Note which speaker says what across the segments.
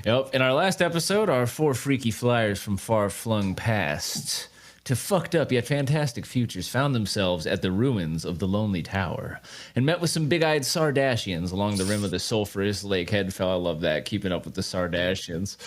Speaker 1: Yep. In our last episode, our four freaky flyers from far-flung pasts to fucked up yet fantastic futures found themselves at the ruins of the Lonely Tower and met with some big-eyed Sardashians along the rim of the sulphurous lake Headfell. I love that, keeping up with the Sardashians.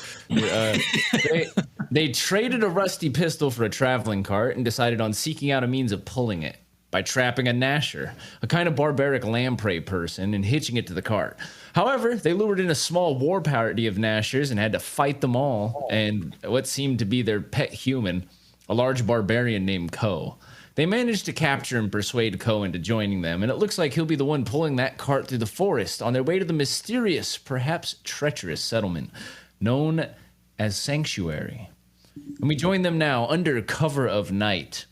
Speaker 1: They traded a rusty pistol for a traveling cart and decided on seeking out a means of pulling it by trapping a gnasher, a kind of barbaric lamprey person, and hitching it to the cart. However, they lured in a small war party of gnashers and had to fight them all, and what seemed to be their pet human, a large barbarian named Ko. They managed to capture and persuade Ko into joining them, and it looks like he'll be the one pulling that cart through the forest on their way to the mysterious, perhaps treacherous settlement known as Sanctuary. And we join them now under cover of night.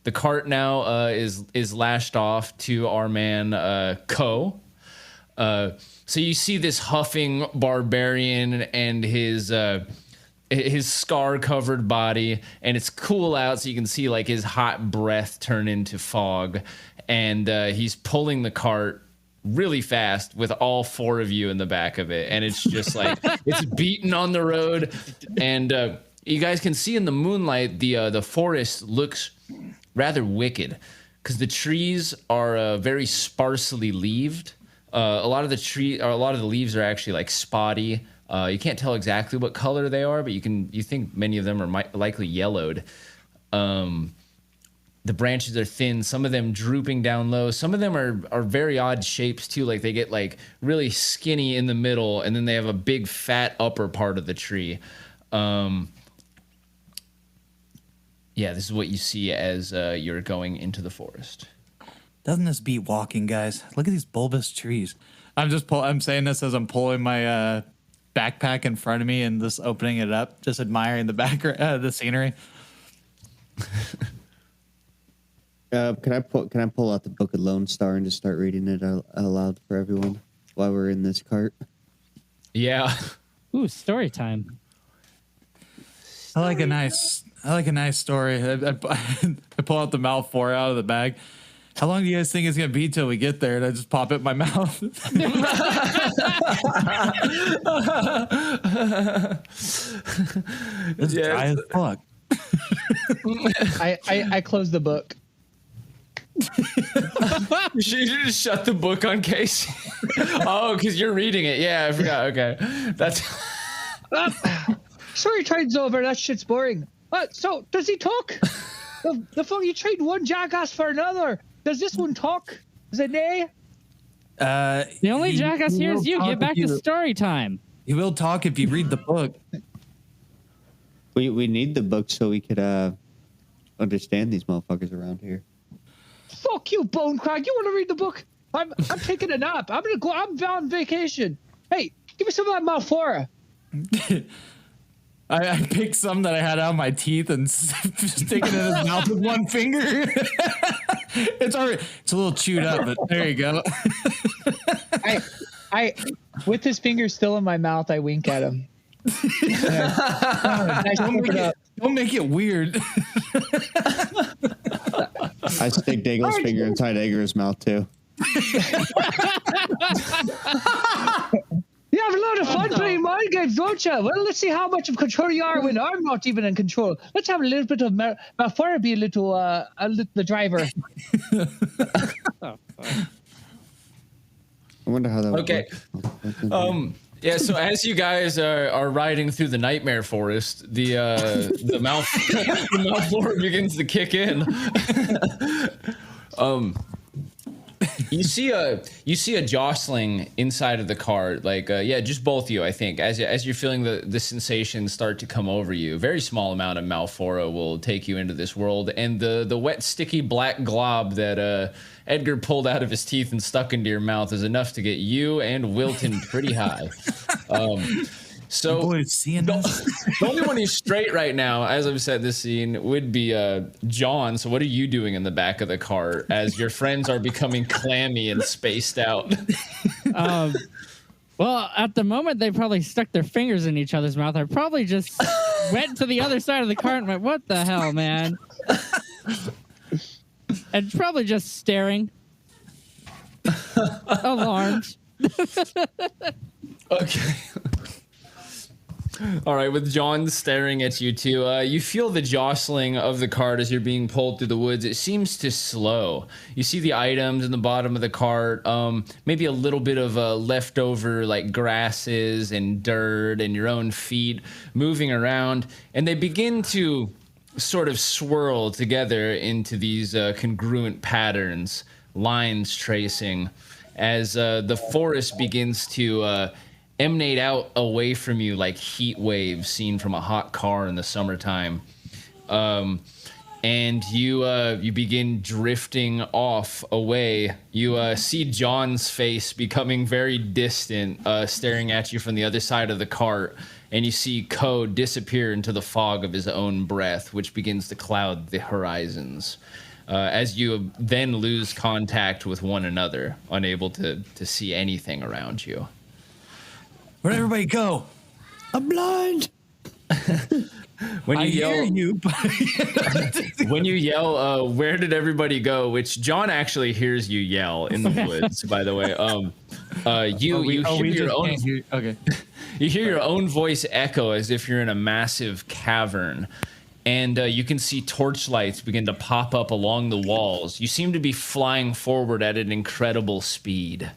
Speaker 1: The cart now is lashed off to our man Ko. So you see this huffing barbarian and his scar-covered body, and it's cool out, so you can see like his hot breath turn into fog, and he's pulling the cart really fast with all four of you in the back of it, and it's just like it's beating on the road, and you guys can see in the moonlight the forest looks rather wicked because the trees are very sparsely leaved. A lot of the leaves are actually like spotty. You can't tell exactly what color they are, but you think many of them are likely yellowed. The branches are thin, some of them drooping down low. Some of them are very odd shapes too, like they get like really skinny in the middle, and then they have a big fat upper part of the tree. Yeah, this is what you see as you're going into the forest.
Speaker 2: Doesn't this beat walking, guys? Look at these bulbous trees. I'm saying this as I'm pulling my backpack in front of me and just opening it up, just admiring the the scenery.
Speaker 3: Can I pull out the Book of Lone Star and just start reading it out loud for everyone while we're in this cart?
Speaker 1: Yeah.
Speaker 4: Ooh, story time.
Speaker 2: I like a nice story. I pull out the Malfoy out of the bag. How long do you guys think it's gonna be till we get there? And I just pop it in my mouth. It's dry as fuck.
Speaker 5: I closed the book.
Speaker 1: You should just shut the book on Casey. Oh, because you're reading it. Yeah, I forgot. Okay, that's.
Speaker 5: Story time's over. That shit's boring. So does he talk? The fuck, you trade one jackass for another. Does this one talk? Is it nay?
Speaker 4: The only jackass here is you. Get back to story time.
Speaker 2: He will talk if you read the book.
Speaker 3: We need the book so we could understand these motherfuckers around here.
Speaker 5: Fuck you, Bonecrag. You want to read the book? I'm taking a nap. I'm on vacation. Hey, give me some of that Malfora.
Speaker 2: I picked some that I had out of my teeth and stick it in his mouth with one finger. It's already, it's a little chewed up, but there you go.
Speaker 5: I with his finger still in my mouth, I wink at him.
Speaker 2: Don't make it weird.
Speaker 3: I stick Daigle's finger inside Edgar's mouth too.
Speaker 5: You have a lot of fun playing mind games, don't you? Well, let's see how much of control you are when I'm not even in control. Let's have a little bit of Malfoy be a little the driver.
Speaker 3: I wonder how that would work.
Speaker 1: Yeah, so as you guys are riding through the nightmare forest, the Malfoy begins to kick in. You see a jostling inside of the cart, like just both of you. I think as you're feeling the sensations start to come over you, a very small amount of Malfora will take you into this world, and the wet, sticky black glob that Edgar pulled out of his teeth and stuck into your mouth is enough to get you and Wilton pretty high. So the only one who's straight right now, as I've said, this scene would be John. So what are you doing in the back of the car as your friends are becoming clammy and spaced out?
Speaker 4: Well, at the moment, they probably stuck their fingers in each other's mouth. I probably just went to the other side of the car and went, "What the hell, man?" And probably just staring. Alarmed.
Speaker 1: Okay. All right, with John staring at you too, you feel the jostling of the cart as you're being pulled through the woods. It seems to slow. You see the items in the bottom of the cart, maybe a little bit of leftover like grasses and dirt and your own feet moving around, and they begin to sort of swirl together into these congruent patterns, lines tracing, as the forest begins to emanate out away from you like heat waves seen from a hot car in the summertime. And you begin drifting off away. You see John's face becoming very distant, staring at you from the other side of the cart. And you see Code disappear into the fog of his own breath, which begins to cloud the horizons. As you then lose contact with one another, unable to see anything around you.
Speaker 2: Where'd everybody go?
Speaker 3: I'm blind.
Speaker 1: When you
Speaker 2: hear you.
Speaker 1: when you yell, where did everybody go? Which John actually hears you yell in the woods, by the way. You hear your own.
Speaker 2: Okay.
Speaker 1: You hear your own voice echo as if you're in a massive cavern, and you can see torchlights begin to pop up along the walls. You seem to be flying forward at an incredible speed.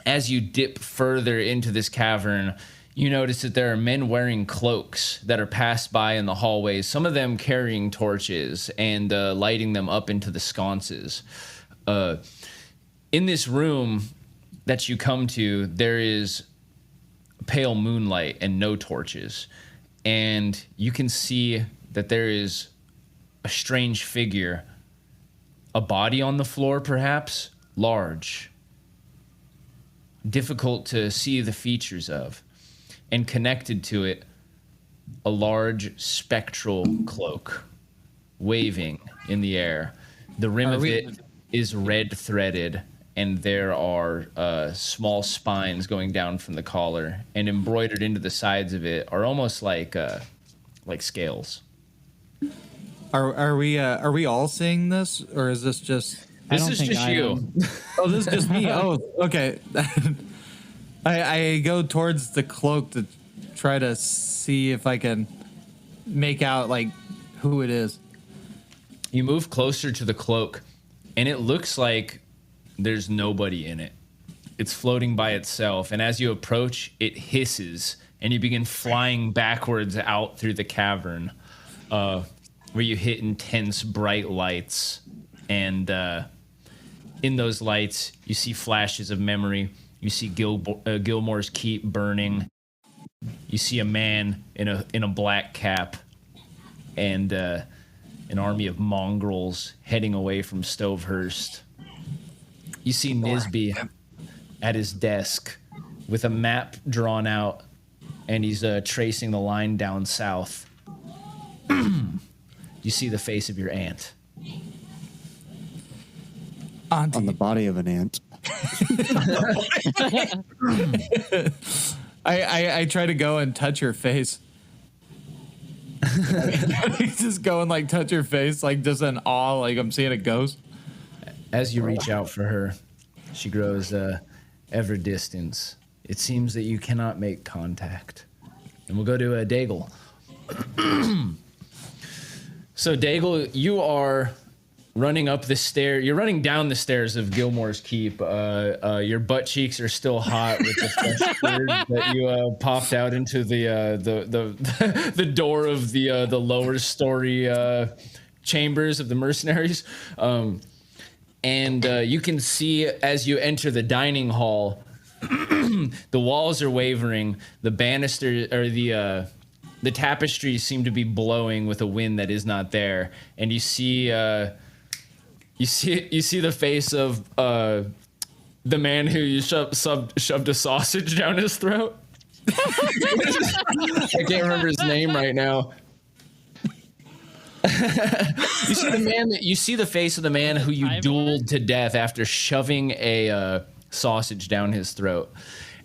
Speaker 1: As you dip further into this cavern, you notice that there are men wearing cloaks that are passed by in the hallways, some of them carrying torches and lighting them up into the sconces. In this room that you come to, there is pale moonlight and no torches. And you can see that there is a strange figure, a body on the floor perhaps, large, difficult to see the features of, and connected to it, a large spectral cloak waving in the air. The rim of it is red threaded, and there are small spines going down from the collar, and embroidered into the sides of it are almost like scales.
Speaker 2: Are we all seeing this, or is this just?
Speaker 1: This is just you.
Speaker 2: Oh, this is just me. Oh, okay. I go towards the cloak to try to see if I can make out like who it is.
Speaker 1: You move closer to the cloak, and it looks like there's nobody in it. It's floating by itself, and as you approach, it hisses, and you begin flying backwards out through the cavern, where you hit intense bright lights, and in those lights, you see flashes of memory. You see Gilmore's keep burning. You see a man in a black cap, and an army of mongrels heading away from Stovehurst. You see Nisby at his desk with a map drawn out, and he's tracing the line down south. You see the face of your aunt.
Speaker 2: Auntie.
Speaker 3: On the body of an ant.
Speaker 2: I try to go and touch her face. Just go and like touch her face, like just in awe, like I'm seeing a ghost.
Speaker 1: As you reach out for her, she grows ever distant. It seems that you cannot make contact. And we'll go to Daigle. So Daigle, you are running up the stair. You're running down the stairs of Gilmore's Keep. Your butt cheeks are still hot with the fresh food that you popped out into the door of the lower story chambers of the mercenaries. And you can see as you enter the dining hall, the walls are wavering. The banister or the tapestries seem to be blowing with a wind that is not there, and you see the face of the man who you shoved a sausage down his throat. I can't remember his name right now. You see the face of the man who you dueled to death after shoving a sausage down his throat,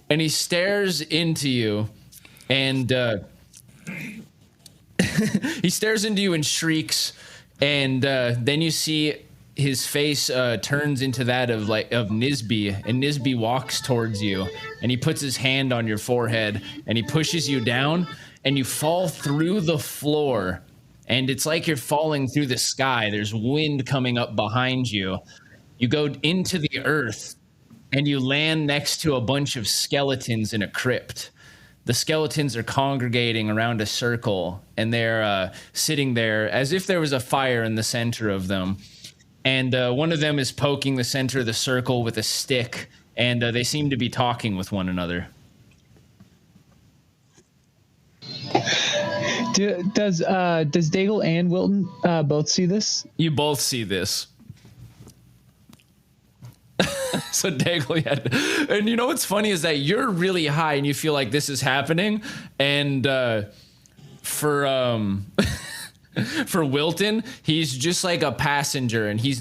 Speaker 1: and he stares into you, and he stares into you and shrieks, and then you see his face turns into that of Nisby, and Nisby walks towards you, and he puts his hand on your forehead, and he pushes you down, and you fall through the floor, and it's like you're falling through the sky. There's wind coming up behind you. You go into the earth, and you land next to a bunch of skeletons in a crypt. The skeletons are congregating around a circle, and they're sitting there as if there was a fire in the center of them. And one of them is poking the center of the circle with a stick, and they seem to be talking with one another.
Speaker 5: Does Daigle and Wilton both see this?
Speaker 1: You both see this. So Daigle, yeah. And you know what's funny is that you're really high and you feel like this is happening. And for Wilton, he's just like a passenger, and he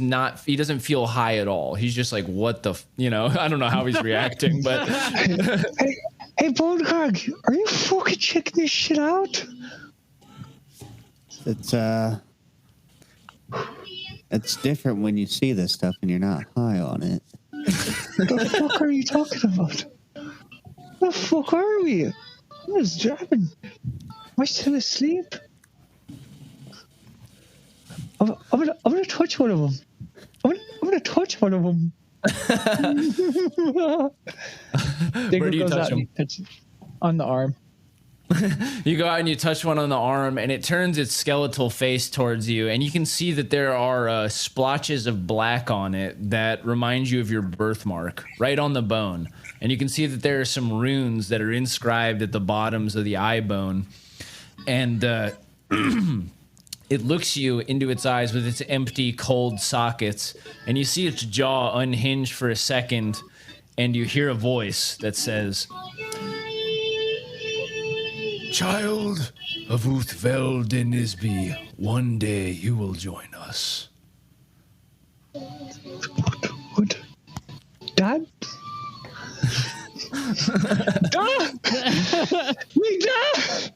Speaker 1: doesn't feel high at all. He's just like, what the, I don't know how he's reacting, but.
Speaker 5: Hey, Bonecrag, are you fucking checking this shit out?
Speaker 3: It's different when you see this stuff and you're not high on it.
Speaker 5: What the fuck are you talking about? What the fuck are we? I was driving. Am I still asleep? I'm gonna touch one of them. I'm gonna touch one of them.
Speaker 1: Where do you touch him?
Speaker 5: On the arm.
Speaker 1: You go out and you touch one on the arm, and it turns its skeletal face towards you, and you can see that there are splotches of black on it that remind you of your birthmark, right on the bone. And you can see that there are some runes that are inscribed at the bottoms of the eye bone. And it looks you into its eyes with its empty, cold sockets, and you see its jaw unhinged for a second, and you hear a voice that says, "Child of Uthveld Nisby, one day you will join us."
Speaker 5: What? Dad? Dad! Me, Dad!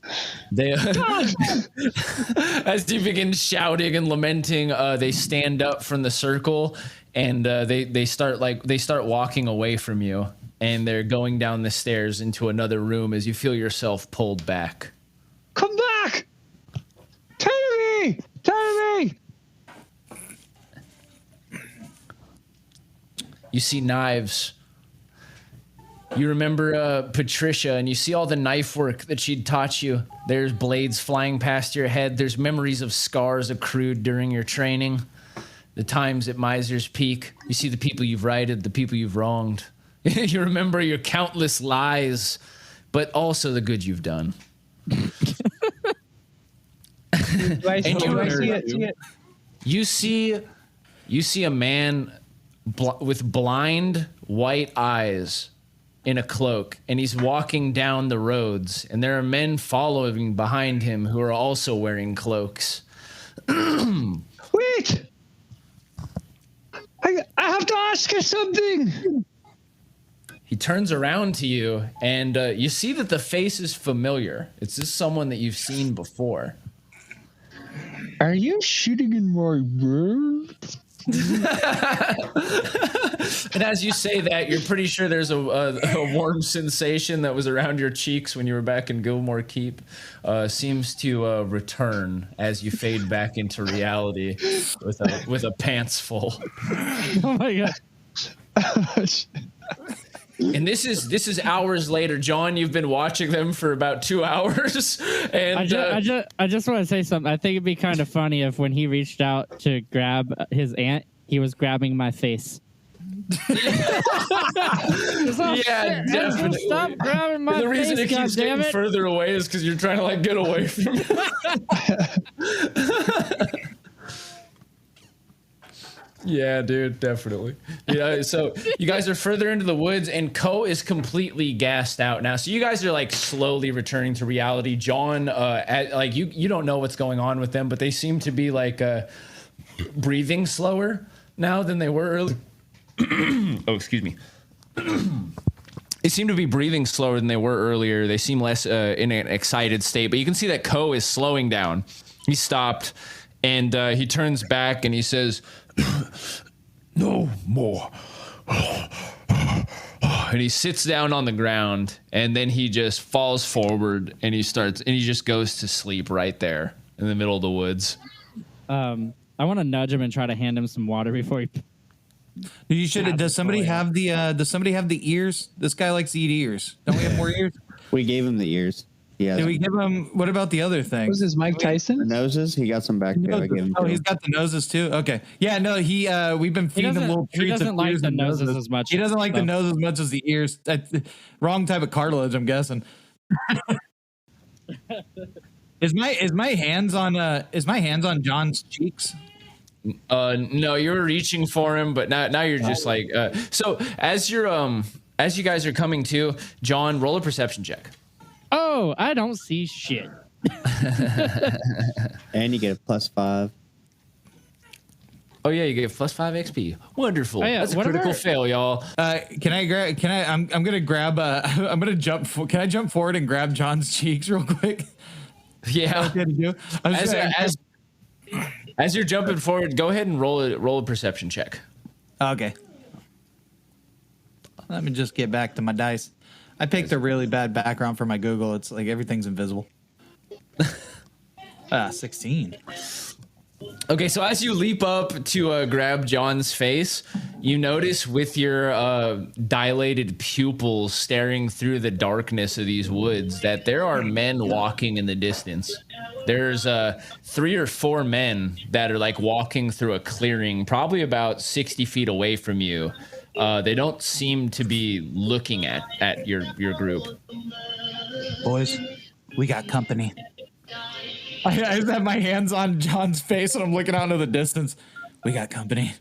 Speaker 1: As you begin shouting and lamenting, they stand up from the circle, and they start walking away from you, and they're going down the stairs into another room as you feel yourself pulled back.
Speaker 5: Come back! Tell me!
Speaker 1: You see knives. You remember Patricia, and you see all the knife work that she'd taught you. There's blades flying past your head. There's memories of scars accrued during your training. The times at Miser's Peak. You see the people you've righted, the people you've wronged. You remember your countless lies, but also the good you've done. You see a man with blind white eyes in a cloak, and he's walking down the roads, and there are men following behind him who are also wearing cloaks.
Speaker 5: Wait! I have to ask you something!
Speaker 1: He turns around to you, and you see that the face is familiar. It's just someone that you've seen before.
Speaker 5: Are you shooting in my room?
Speaker 1: And as you say that, you're pretty sure there's a warm sensation that was around your cheeks when you were back in Gilmore Keep seems to return as you fade back into reality with a pants full.
Speaker 4: Oh my god.
Speaker 1: And this is hours later. John, you've been watching them for about 2 hours. And
Speaker 4: I just want to say something. I think it'd be kind of funny if when he reached out to grab his aunt, he was grabbing my face.
Speaker 1: Yeah, definitely.
Speaker 4: Stop grabbing my face.
Speaker 1: The reason it keeps getting further away is because you're trying to get away from it. Yeah, dude, definitely. Yeah, so you guys are further into the woods, and Ko is completely gassed out now. So you guys are slowly returning to reality. John, you don't know what's going on with them, but they seem to be breathing slower now than they were earlier. Oh, excuse me. They seem to be breathing slower than they were earlier. They seem less in an excited state, but you can see that Ko is slowing down. He stopped, and he turns back and he says, No more. And he sits down on the ground, and then he just falls forward, and he just goes to sleep right there in the middle of the woods.
Speaker 4: I want to nudge him and try to hand him some water before he.
Speaker 2: You should. Does somebody have the ears? This guy likes to eat ears. Don't we have more ears?
Speaker 3: We gave him the ears. Yeah.
Speaker 2: Did we give him? What about the other thing?
Speaker 5: Was this Mike Tyson?
Speaker 3: The noses? He got some back there. I gave him
Speaker 2: Oh,
Speaker 3: to
Speaker 2: he's
Speaker 3: him.
Speaker 2: got the noses too. Okay. Yeah. No. We've been feeding him little
Speaker 4: He
Speaker 2: treats.
Speaker 4: doesn't
Speaker 2: of
Speaker 4: like
Speaker 2: ears
Speaker 4: the
Speaker 2: and
Speaker 4: noses as much.
Speaker 2: He doesn't like the nose as much as the ears. Wrong type of cartilage, I'm guessing. Is my hands on John's cheeks?
Speaker 1: No, you were reaching for him, but now you're just like. So as you guys are coming to, John, roll a perception check.
Speaker 4: Oh, I don't see shit.
Speaker 3: And you get a +5.
Speaker 1: Oh yeah, you get +5 XP. Wonderful.
Speaker 4: Oh, yeah.
Speaker 1: That's a
Speaker 4: What
Speaker 1: critical
Speaker 4: about-
Speaker 1: fail, y'all.
Speaker 2: I'm gonna grab. I'm gonna jump. Can I jump forward and grab John's cheeks real quick?
Speaker 1: Yeah.
Speaker 2: Okay to do?
Speaker 1: As you're jumping forward, go ahead and roll a perception check.
Speaker 2: Okay. Let me just get back to my dice. I picked a really bad background for my Google. It's like everything's invisible. 16.
Speaker 1: Okay, so as you leap up to grab John's face, you notice with your dilated pupils staring through the darkness of these woods that there are men walking in the distance. There's 3 or 4 men that are like walking through a clearing, probably about 60 feet away from you. They don't seem to be looking at your group.
Speaker 2: Boys, we got company. I just have my hands on John's face and I'm looking out into the distance. We got company.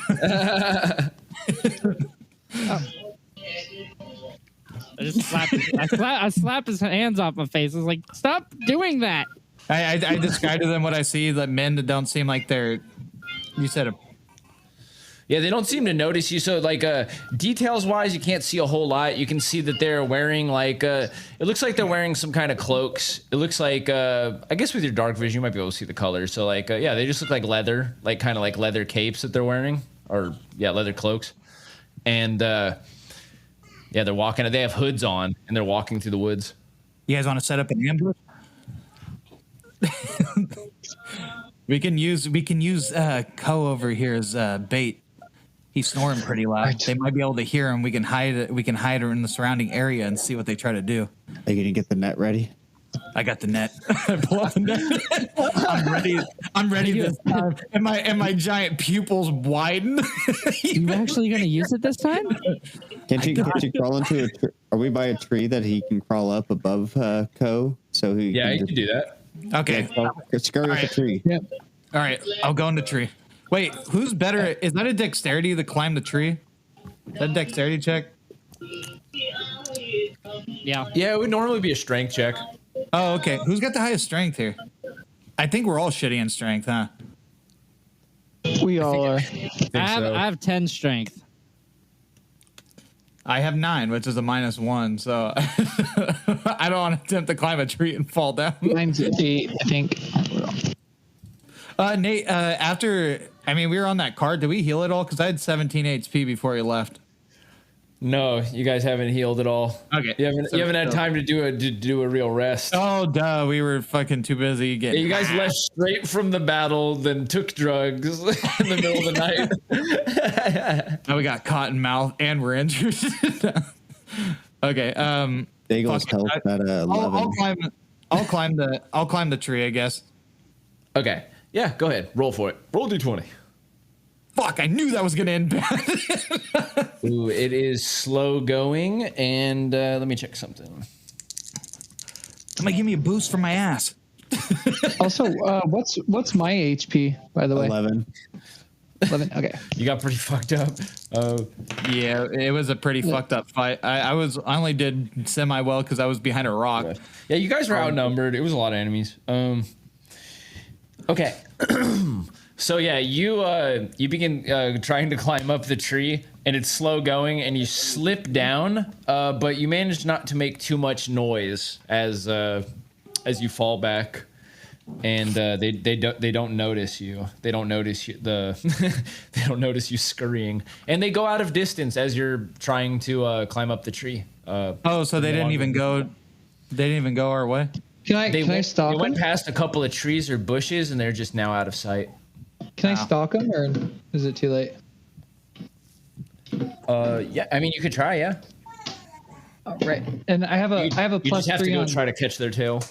Speaker 4: I just I slap his hands off my face. I was like, stop doing that.
Speaker 2: I described to them what I see, the men that don't seem like they're. You said
Speaker 1: Yeah, they don't seem to notice you. So, like, details wise, you can't see a whole lot. You can see that they're wearing like it looks like they're wearing some kind of cloaks. It looks like I guess with your dark vision, you might be able to see the colors. So, like, yeah, they just look like leather, like kind of like leather capes that they're wearing, or yeah, leather cloaks. And yeah, they're walking. They have hoods on, and they're walking through the woods.
Speaker 2: You guys want to set up an ambush? we can use Co over here as bait. He's snoring pretty loud. They might be able to hear him. We can hide her in the surrounding area and see what they try to do.
Speaker 3: Are you gonna get the net ready?
Speaker 2: I got the net. I pull out the net. I'm ready this time. And my giant pupils widen.
Speaker 4: You actually gonna use it this time?
Speaker 3: Can't you crawl into a tree? Are we by a tree that he can crawl up above Co? So he
Speaker 1: Yeah, you
Speaker 3: can
Speaker 1: can do that.
Speaker 2: Okay.
Speaker 3: scurry up the tree.
Speaker 5: Yep.
Speaker 2: All right. I'll go in the tree. Wait, who's better? Is that a dexterity to climb the tree? Is that a dexterity check?
Speaker 4: Yeah.
Speaker 1: Yeah, it would normally be a strength check.
Speaker 2: Oh, okay. Who's got the highest strength here? I think we're all shitty in strength, huh?
Speaker 5: We all are.
Speaker 4: I have 10 strength.
Speaker 2: I have 9, which is a -1, so I don't want to attempt to climb a tree and fall down.
Speaker 5: Mine's 8, I think.
Speaker 2: Nate, we were on that card. Did we heal it all? Because I had 17 HP before you left.
Speaker 1: No, you guys haven't healed at all.
Speaker 2: Okay.
Speaker 1: You haven't had time to do a real rest.
Speaker 2: Oh, duh. We were fucking too busy
Speaker 1: Yeah,
Speaker 2: getting.
Speaker 1: you guys left straight from the battle, then took drugs in the middle of the night.
Speaker 2: Now we got cotton mouth and we're injured. Okay.
Speaker 3: Daigle's
Speaker 2: fuck
Speaker 3: health
Speaker 2: it.
Speaker 3: at 11.
Speaker 2: I'll climb the tree, I guess.
Speaker 1: Okay. Yeah, go ahead. Roll for it. Roll D20.
Speaker 2: Fuck, I knew that was gonna end bad.
Speaker 1: Ooh, it is slow going, and let me check something.
Speaker 2: It might give me a boost for my ass.
Speaker 5: Also, what's my HP, by the way?
Speaker 3: 11.
Speaker 5: 11. Okay.
Speaker 1: You got pretty fucked up.
Speaker 2: Yeah, it was a pretty fucked up fight. I only did semi well because I was behind a rock.
Speaker 1: Yeah, you guys were outnumbered. It was a lot of enemies. Okay. So yeah, you begin trying to climb up the tree, and it's slow going, and you slip down, but you manage not to make too much noise as you fall back. and they don't notice you. They don't notice you, they don't notice you scurrying, and they go out of distance as you're trying to climb up the tree.
Speaker 2: So they didn't even go. They didn't even go our way.
Speaker 5: Can I stalk
Speaker 1: They
Speaker 5: them?
Speaker 1: went past a couple of trees or bushes, and they're just now out of sight.
Speaker 5: Can I stalk them, or is it too late?
Speaker 1: Yeah, I mean you could try, yeah.
Speaker 5: Oh, right. And I have a
Speaker 1: You
Speaker 5: plus
Speaker 1: just have to
Speaker 5: 3
Speaker 1: go
Speaker 5: on.
Speaker 1: try to catch their tail.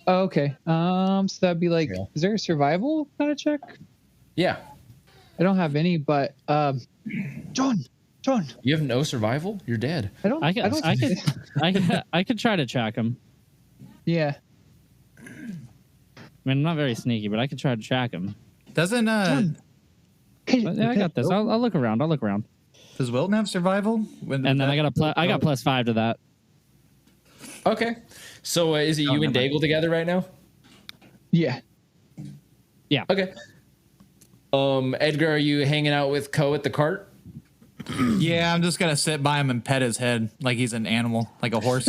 Speaker 5: Oh, okay. So that'd be like,
Speaker 1: Yeah.
Speaker 5: is there a survival kind of check?
Speaker 1: Yeah,
Speaker 5: I don't have any, but John,
Speaker 1: you have no survival. You're dead.
Speaker 4: I could try to track him.
Speaker 5: Yeah.
Speaker 4: I mean, I'm not very sneaky, but I could try to track him.
Speaker 2: Doesn't
Speaker 4: But yeah, I got this. I'll look around.
Speaker 2: does Wilton have survival?
Speaker 4: And then I got plus 5 to that.
Speaker 1: Okay, so is it you and Daigle together right now?
Speaker 5: Yeah.
Speaker 4: Yeah.
Speaker 1: Okay. Edgar, are you hanging out with Ko at the cart?
Speaker 2: Yeah, I'm just gonna sit by him and pet his head like he's an animal, like a horse.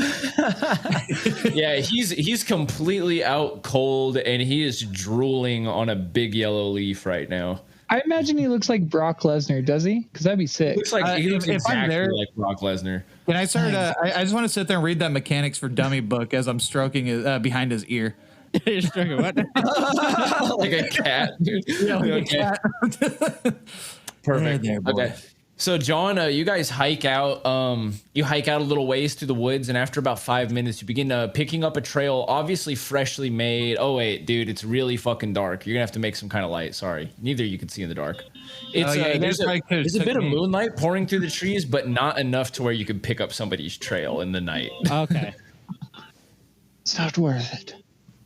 Speaker 1: Yeah, he's completely out cold, and he is drooling on a big yellow leaf right now.
Speaker 5: I imagine he looks like Brock Lesnar, does he? Because that'd be sick.
Speaker 1: Looks like he looks
Speaker 2: if I'm
Speaker 1: exactly
Speaker 2: there-
Speaker 1: like Brock Lesnar.
Speaker 2: Can I start? I just want to sit there and read that Mechanics for Dummy book as I'm stroking his, behind his ear.
Speaker 4: You're struggling, what?
Speaker 1: Like a cat, dude. Okay. Perfect.
Speaker 2: There, boy.
Speaker 1: Okay. So John, you guys hike out. You hike out a little ways through the woods, and after about 5 minutes, you begin picking up a trail, obviously freshly made. Oh wait, dude, it's really fucking dark. You're gonna have to make some kind of light. Sorry, neither of you can see in the dark. It's
Speaker 2: yeah,
Speaker 1: there's a bit of
Speaker 2: me.
Speaker 1: moonlight pouring through the trees, but not enough to where you could pick up somebody's trail in the night.
Speaker 4: Okay.
Speaker 5: It's not worth it.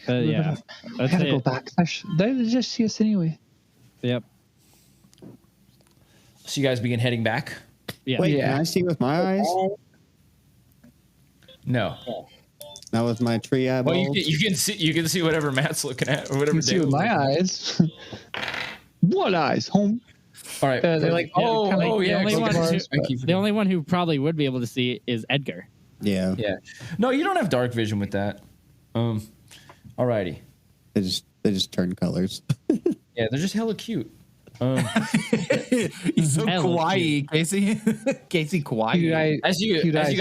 Speaker 4: Yeah.
Speaker 5: I
Speaker 4: That's
Speaker 5: gotta go
Speaker 4: it.
Speaker 5: back. They'll just see us anyway.
Speaker 4: Yep.
Speaker 1: So you guys begin heading back.
Speaker 4: Yeah.
Speaker 3: Wait,
Speaker 5: Yeah.
Speaker 3: can I see with my eyes?
Speaker 1: No.
Speaker 3: Not with my tree
Speaker 1: Well,
Speaker 3: eyeballs?
Speaker 1: you can see whatever Matt's looking at or whatever.
Speaker 5: You see with
Speaker 1: Dave's
Speaker 5: my
Speaker 1: looking at.
Speaker 5: eyes. What eyes? Home.
Speaker 1: All right.
Speaker 5: They're like,
Speaker 1: Oh,
Speaker 5: kinda
Speaker 1: oh
Speaker 5: like
Speaker 1: yeah.
Speaker 5: the only
Speaker 1: go
Speaker 5: one
Speaker 1: get
Speaker 5: who-
Speaker 1: it. I keep
Speaker 4: The only one who probably would be able to see is Edgar.
Speaker 3: Yeah.
Speaker 1: Yeah. No, you don't have dark vision with that. Alrighty.
Speaker 3: They just turn colors.
Speaker 1: Yeah, they're just hella cute.
Speaker 2: He's so
Speaker 4: Hell,
Speaker 2: kawaii, Casey. Casey
Speaker 5: Cute
Speaker 2: kawaii.
Speaker 5: eye-
Speaker 1: As you
Speaker 5: cute eyes,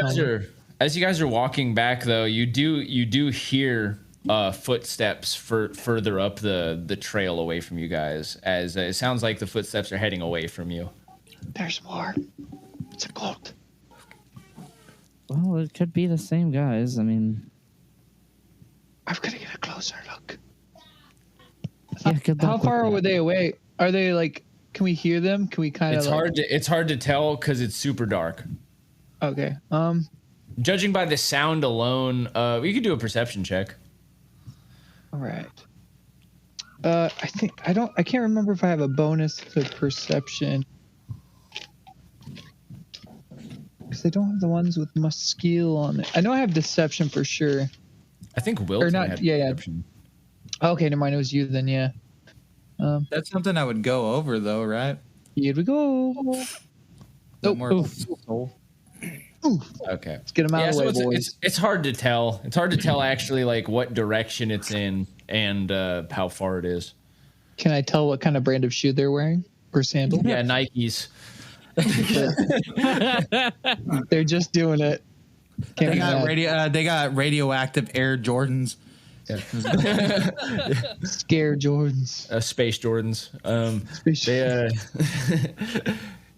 Speaker 1: guys are walking back though, you do hear footsteps further up the trail away from you guys. As it sounds like the footsteps are heading away from you.
Speaker 5: There's more. It's a cult.
Speaker 4: Well, it could be the same guys. I mean,
Speaker 5: I've got to get a closer look.
Speaker 4: yeah, good
Speaker 5: How
Speaker 4: luck
Speaker 5: far
Speaker 4: with
Speaker 5: were they away? Are they like? Can we hear them? Can we kind of?
Speaker 1: It's hard to tell because it's super dark.
Speaker 5: Okay.
Speaker 1: Judging by the sound alone, we could do a perception check.
Speaker 5: All right. I think I can't remember if I have a bonus to perception. Because I don't have the ones with muscle on it. I know I have deception for sure.
Speaker 1: I think Wilton
Speaker 5: not-
Speaker 1: had
Speaker 5: yeah, yeah.
Speaker 1: perception.
Speaker 5: Okay, never mind. It was you then. Yeah.
Speaker 2: That's something I would go over, though, right?
Speaker 5: Here we go.
Speaker 2: That more
Speaker 5: oof.
Speaker 2: soul.
Speaker 1: Okay.
Speaker 5: Let's get them out
Speaker 1: Yeah,
Speaker 5: of
Speaker 1: so
Speaker 5: the way, boys.
Speaker 1: it's hard to tell. It's hard to tell actually like what direction it's in and how far it is.
Speaker 5: Can I tell what kind of brand of shoe they're wearing or sandal?
Speaker 1: Yeah, Nikes.
Speaker 5: They're just doing it. Can't
Speaker 2: They
Speaker 5: be
Speaker 2: got
Speaker 5: mad.
Speaker 2: they got radioactive Air Jordans.
Speaker 5: Scare Jordans.
Speaker 1: Space Jordans.
Speaker 5: Space-
Speaker 1: They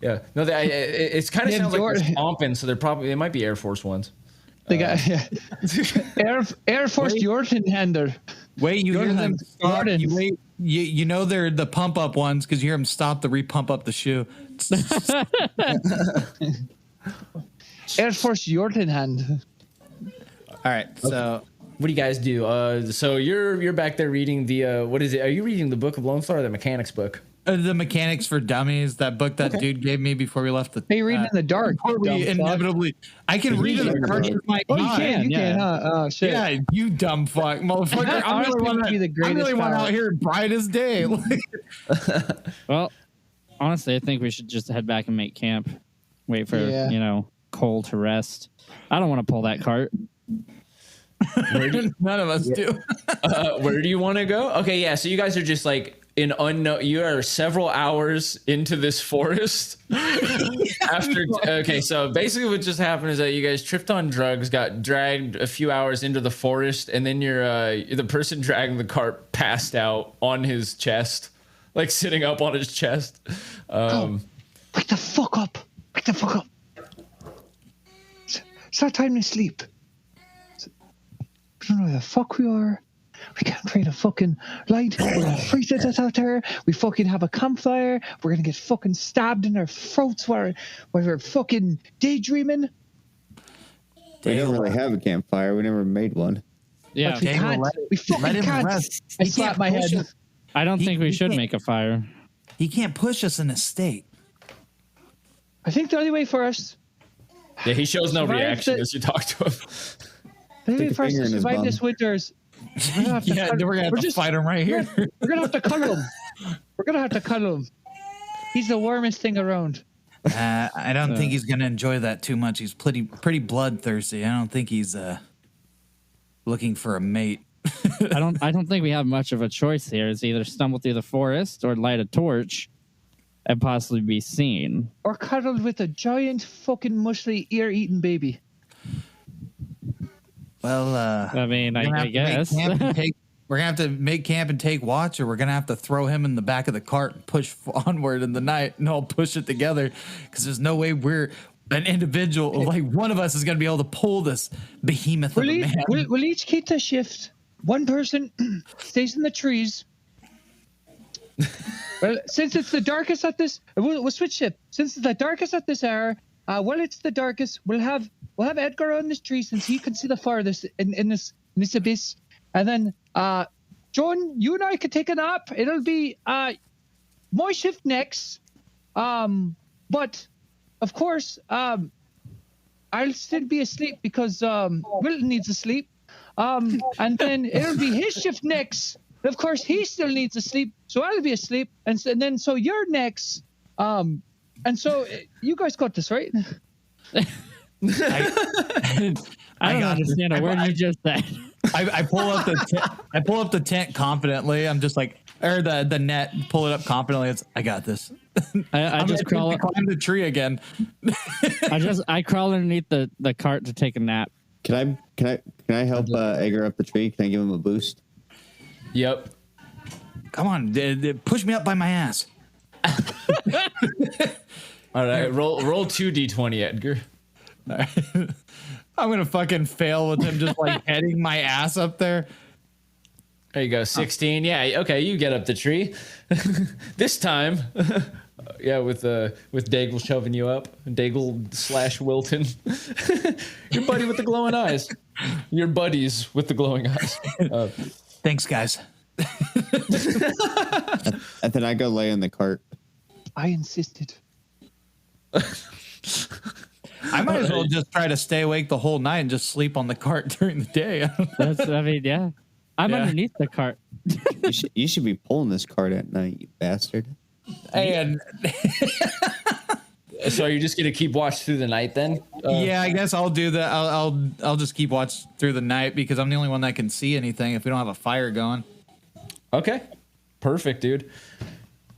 Speaker 1: yeah. No, it kind of
Speaker 5: They have
Speaker 1: sounds like they're
Speaker 5: Jordan-
Speaker 1: stomping, so they might be Air Force Ones.
Speaker 5: They got Air Force Jordan hander.
Speaker 2: Wait, you hear
Speaker 5: Jordan.
Speaker 2: them stop.
Speaker 5: Jordan.
Speaker 2: You wait. You know they're the pump up ones because you hear them stop to re-pump up the shoe.
Speaker 5: Air Force Jordan hand.
Speaker 2: All right, so
Speaker 1: What do you guys do? So you're back there reading the what is it? Are you reading the Book of Lone Star or the Mechanics book?
Speaker 2: the Mechanics for Dummies, that book that dude gave me before we left the.
Speaker 5: Hey, you reading in the dark.
Speaker 2: Before we
Speaker 5: dumb fuck.
Speaker 2: inevitably, I can read in the dark with my
Speaker 5: Oh, you
Speaker 2: eye.
Speaker 5: can. You can, huh? Oh, shit.
Speaker 2: Yeah, you dumb fuck, motherfucker. I'm
Speaker 5: Honestly,
Speaker 2: the only one,
Speaker 5: would be the
Speaker 2: I'm the
Speaker 5: greatest
Speaker 2: only one
Speaker 5: power.
Speaker 2: out here bright as day.
Speaker 4: Well, honestly, I think we should just head back and make camp. Wait for,
Speaker 5: Yeah.
Speaker 4: Cole to rest. I don't want to pull that cart.
Speaker 2: None of us do.
Speaker 1: Where do you want to go? Okay, yeah. So you guys are just like in unknown. You are several hours into this forest. Okay, so basically what just happened is that you guys tripped on drugs, got dragged a few hours into the forest, and then the person dragging the cart passed out on his chest, like sitting up on his chest.
Speaker 5: Wake the fuck up! Wake the fuck up! It's our time to sleep. We don't know where the fuck we are. We can't create a fucking light. We're gonna freeze it out there. We fucking have a campfire. We're gonna get fucking stabbed in our throats while we're fucking daydreaming.
Speaker 3: We don't really have a campfire. We never made one.
Speaker 4: Yeah.
Speaker 5: We can't. We fucking can't. I slapped my head.
Speaker 4: I don't think we should make a fire.
Speaker 2: He can't push us in a state.
Speaker 5: I think the only way for us.
Speaker 1: Yeah, he shows no
Speaker 5: Survive
Speaker 1: reaction
Speaker 5: the-
Speaker 1: as you talk to him.
Speaker 5: The only way
Speaker 3: Stick a
Speaker 5: for us
Speaker 3: finger
Speaker 5: to
Speaker 3: in his
Speaker 5: survive
Speaker 3: bum.
Speaker 5: this winter is. We're gonna have to
Speaker 2: Yeah, we're gonna have to fight him right here.
Speaker 5: We're gonna have to cuddle him. We're gonna have to cuddle him. He's the warmest thing around.
Speaker 2: I don't think he's gonna enjoy that too much. He's pretty bloodthirsty. I don't think he's looking for a mate.
Speaker 4: I don't think we have much of a choice here. It's either stumble through the forest or light a torch and possibly be seen.
Speaker 5: Or cuddled with a giant fucking muscly ear-eating baby.
Speaker 2: Well,
Speaker 4: I mean,
Speaker 2: we're gonna
Speaker 4: I
Speaker 2: have to make
Speaker 4: guess.
Speaker 2: camp and we're gonna have to make camp and take watch, or we're gonna have to throw him in the back of the cart and push onward in the night, and all push it together. Because there's no way we're an individual. Like one of us is gonna be able to pull this behemoth of a man.
Speaker 5: We'll each keep the shift. One person stays in the trees. Well, since it's the darkest at this, we'll switch shift. Since it's the darkest at this hour, while it's the darkest, we'll have Edgar on this tree since he can see the farthest in this abyss. And then, John, you and I could take a nap. It'll be my shift next. But of course, I'll still be asleep because Wilton needs to sleep. And then it'll be his shift next. And of course, he still needs to sleep, so I'll be asleep. And then you're next. And so you guys got this, right?
Speaker 4: I don't understand a word you just said.
Speaker 2: I pull up the tent confidently. I'm just like, or the net, pull it up confidently. I got this.
Speaker 4: I just crawl.
Speaker 2: Climb the tree again.
Speaker 4: I crawl underneath the cart to take a nap.
Speaker 3: Can I help Edgar up the tree? Can I give him a boost?
Speaker 1: Yep.
Speaker 2: Come on, push me up by my ass.
Speaker 1: All right, roll 2d20, Edgar.
Speaker 2: I'm gonna fucking fail with him just like heading my ass up there.
Speaker 1: There you go, 16. Yeah, okay, you get up the tree. This time, yeah, with Daigle shoving you up, Daigle / Wilton, your buddy with the glowing eyes, your buddies with the glowing eyes.
Speaker 2: Thanks, guys.
Speaker 3: And then I go lay in the cart.
Speaker 5: I insisted.
Speaker 2: I might as well just try to stay awake the whole night and just sleep on the cart during the day.
Speaker 4: Yeah. I'm underneath the cart.
Speaker 3: You should be pulling this cart at night, you bastard.
Speaker 2: And
Speaker 1: So are you just gonna keep watch through the night then?
Speaker 2: yeah, I guess I'll do that. I'll just keep watch through the night because I'm the only one that can see anything if we don't have a fire going.
Speaker 1: Okay, perfect, dude.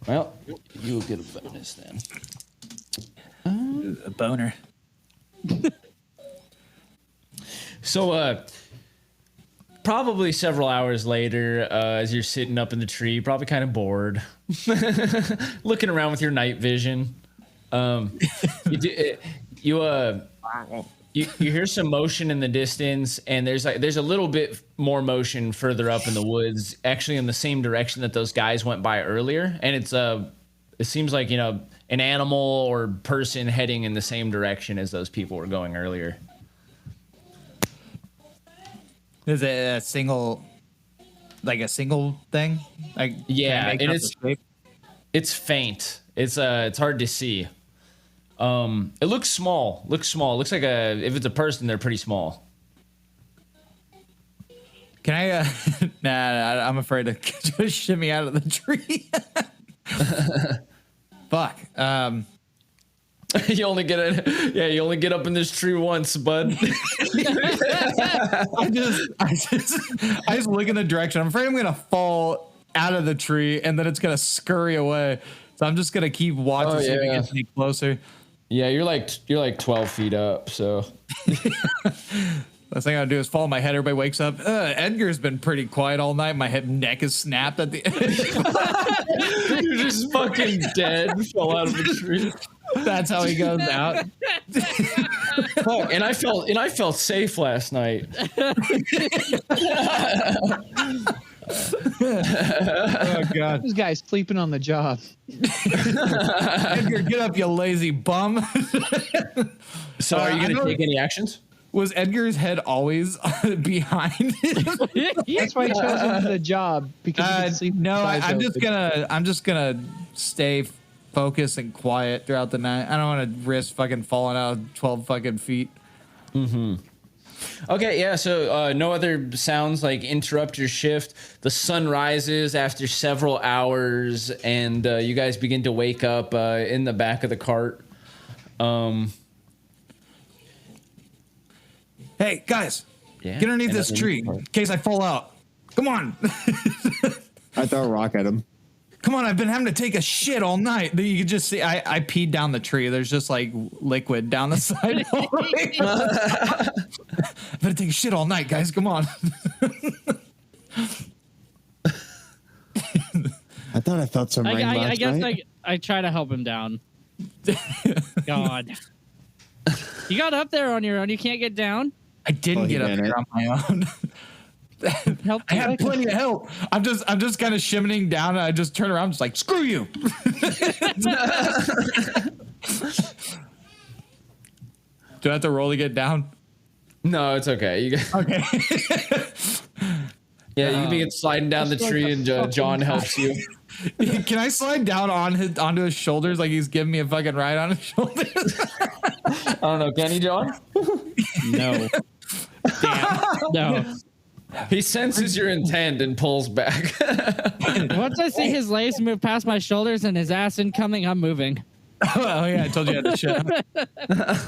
Speaker 1: Well, you'll get a bonus then.
Speaker 2: A boner.
Speaker 1: So, probably several hours later, as you're sitting up in the tree, probably kind of bored, looking around with your night vision, you hear some motion in the distance, and there's a little bit more motion further up in the woods, actually in the same direction that those guys went by earlier, and it seems like an animal or person heading in the same direction as those people were going earlier.
Speaker 2: Is it a single thing? Like
Speaker 1: Yeah,
Speaker 2: can I make
Speaker 1: and
Speaker 2: out the shape?
Speaker 1: it's faint. It's hard to see. It looks small. Looks like if it's a person, they're pretty small.
Speaker 2: Can I? Nah, I'm afraid to just shimmy out of the tree. Fuck.
Speaker 1: You only get you only get up in this tree once, bud.
Speaker 2: I just look in the direction. I'm afraid I'm gonna fall out of the tree and then it's gonna scurry away. So I'm just gonna keep watching, see if it gets any closer.
Speaker 1: Yeah, you're like 12 feet up, so
Speaker 2: Last thing I gotta do is follow my head. Everybody wakes up. Edgar's been pretty quiet all night. My neck is snapped at the end.
Speaker 1: you're just fucking dead. Fell out of the tree.
Speaker 2: That's how he goes out.
Speaker 1: Fuck, and I felt safe last night.
Speaker 2: Oh god.
Speaker 5: This guy's sleeping on the job.
Speaker 2: Edgar, get up, you lazy bum.
Speaker 1: So are you gonna take any actions?
Speaker 2: Was Edgar's head always behind him?
Speaker 5: That's why he chose him for the job, because he could sleep with
Speaker 2: No,
Speaker 5: his eyes
Speaker 2: I'm just gonna stay focused and quiet throughout the night. I don't want to risk fucking falling out of 12 fucking feet.
Speaker 1: Okay, yeah, so no other sounds like interrupt your shift. The sun rises after several hours, and you guys begin to wake up in the back of the cart.
Speaker 2: Hey, guys,
Speaker 1: Yeah,
Speaker 2: get underneath this tree in case I fall out. Come on.
Speaker 3: I throw a rock at him.
Speaker 2: Come on, I've been having to take a shit all night. You can just see I peed down the tree. There's just like liquid down the side. I've got to take a shit all night, guys. Come on.
Speaker 3: I thought I felt some rain last
Speaker 4: I guess
Speaker 3: night.
Speaker 4: I try to help him down. God. You got up there on your own. You can't get down?
Speaker 2: I didn't get up there on my own.
Speaker 4: Help
Speaker 2: I have plenty of help. I'm just kind of shimmening down, and I just turn around, just like, screw you. Do I have to roll to get down?
Speaker 1: No, it's okay. You guys,
Speaker 2: Okay.
Speaker 1: yeah, you begin sliding down the tree, and John helps you.
Speaker 2: Can I slide down onto his shoulders like he's giving me a fucking ride on his shoulders?
Speaker 1: I don't know, can he, John?
Speaker 4: No. Damn. No.
Speaker 1: He senses your intent and pulls back.
Speaker 4: Once I see his legs move past my shoulders and his ass incoming, I'm moving.
Speaker 2: Oh yeah, I told you I had to shit.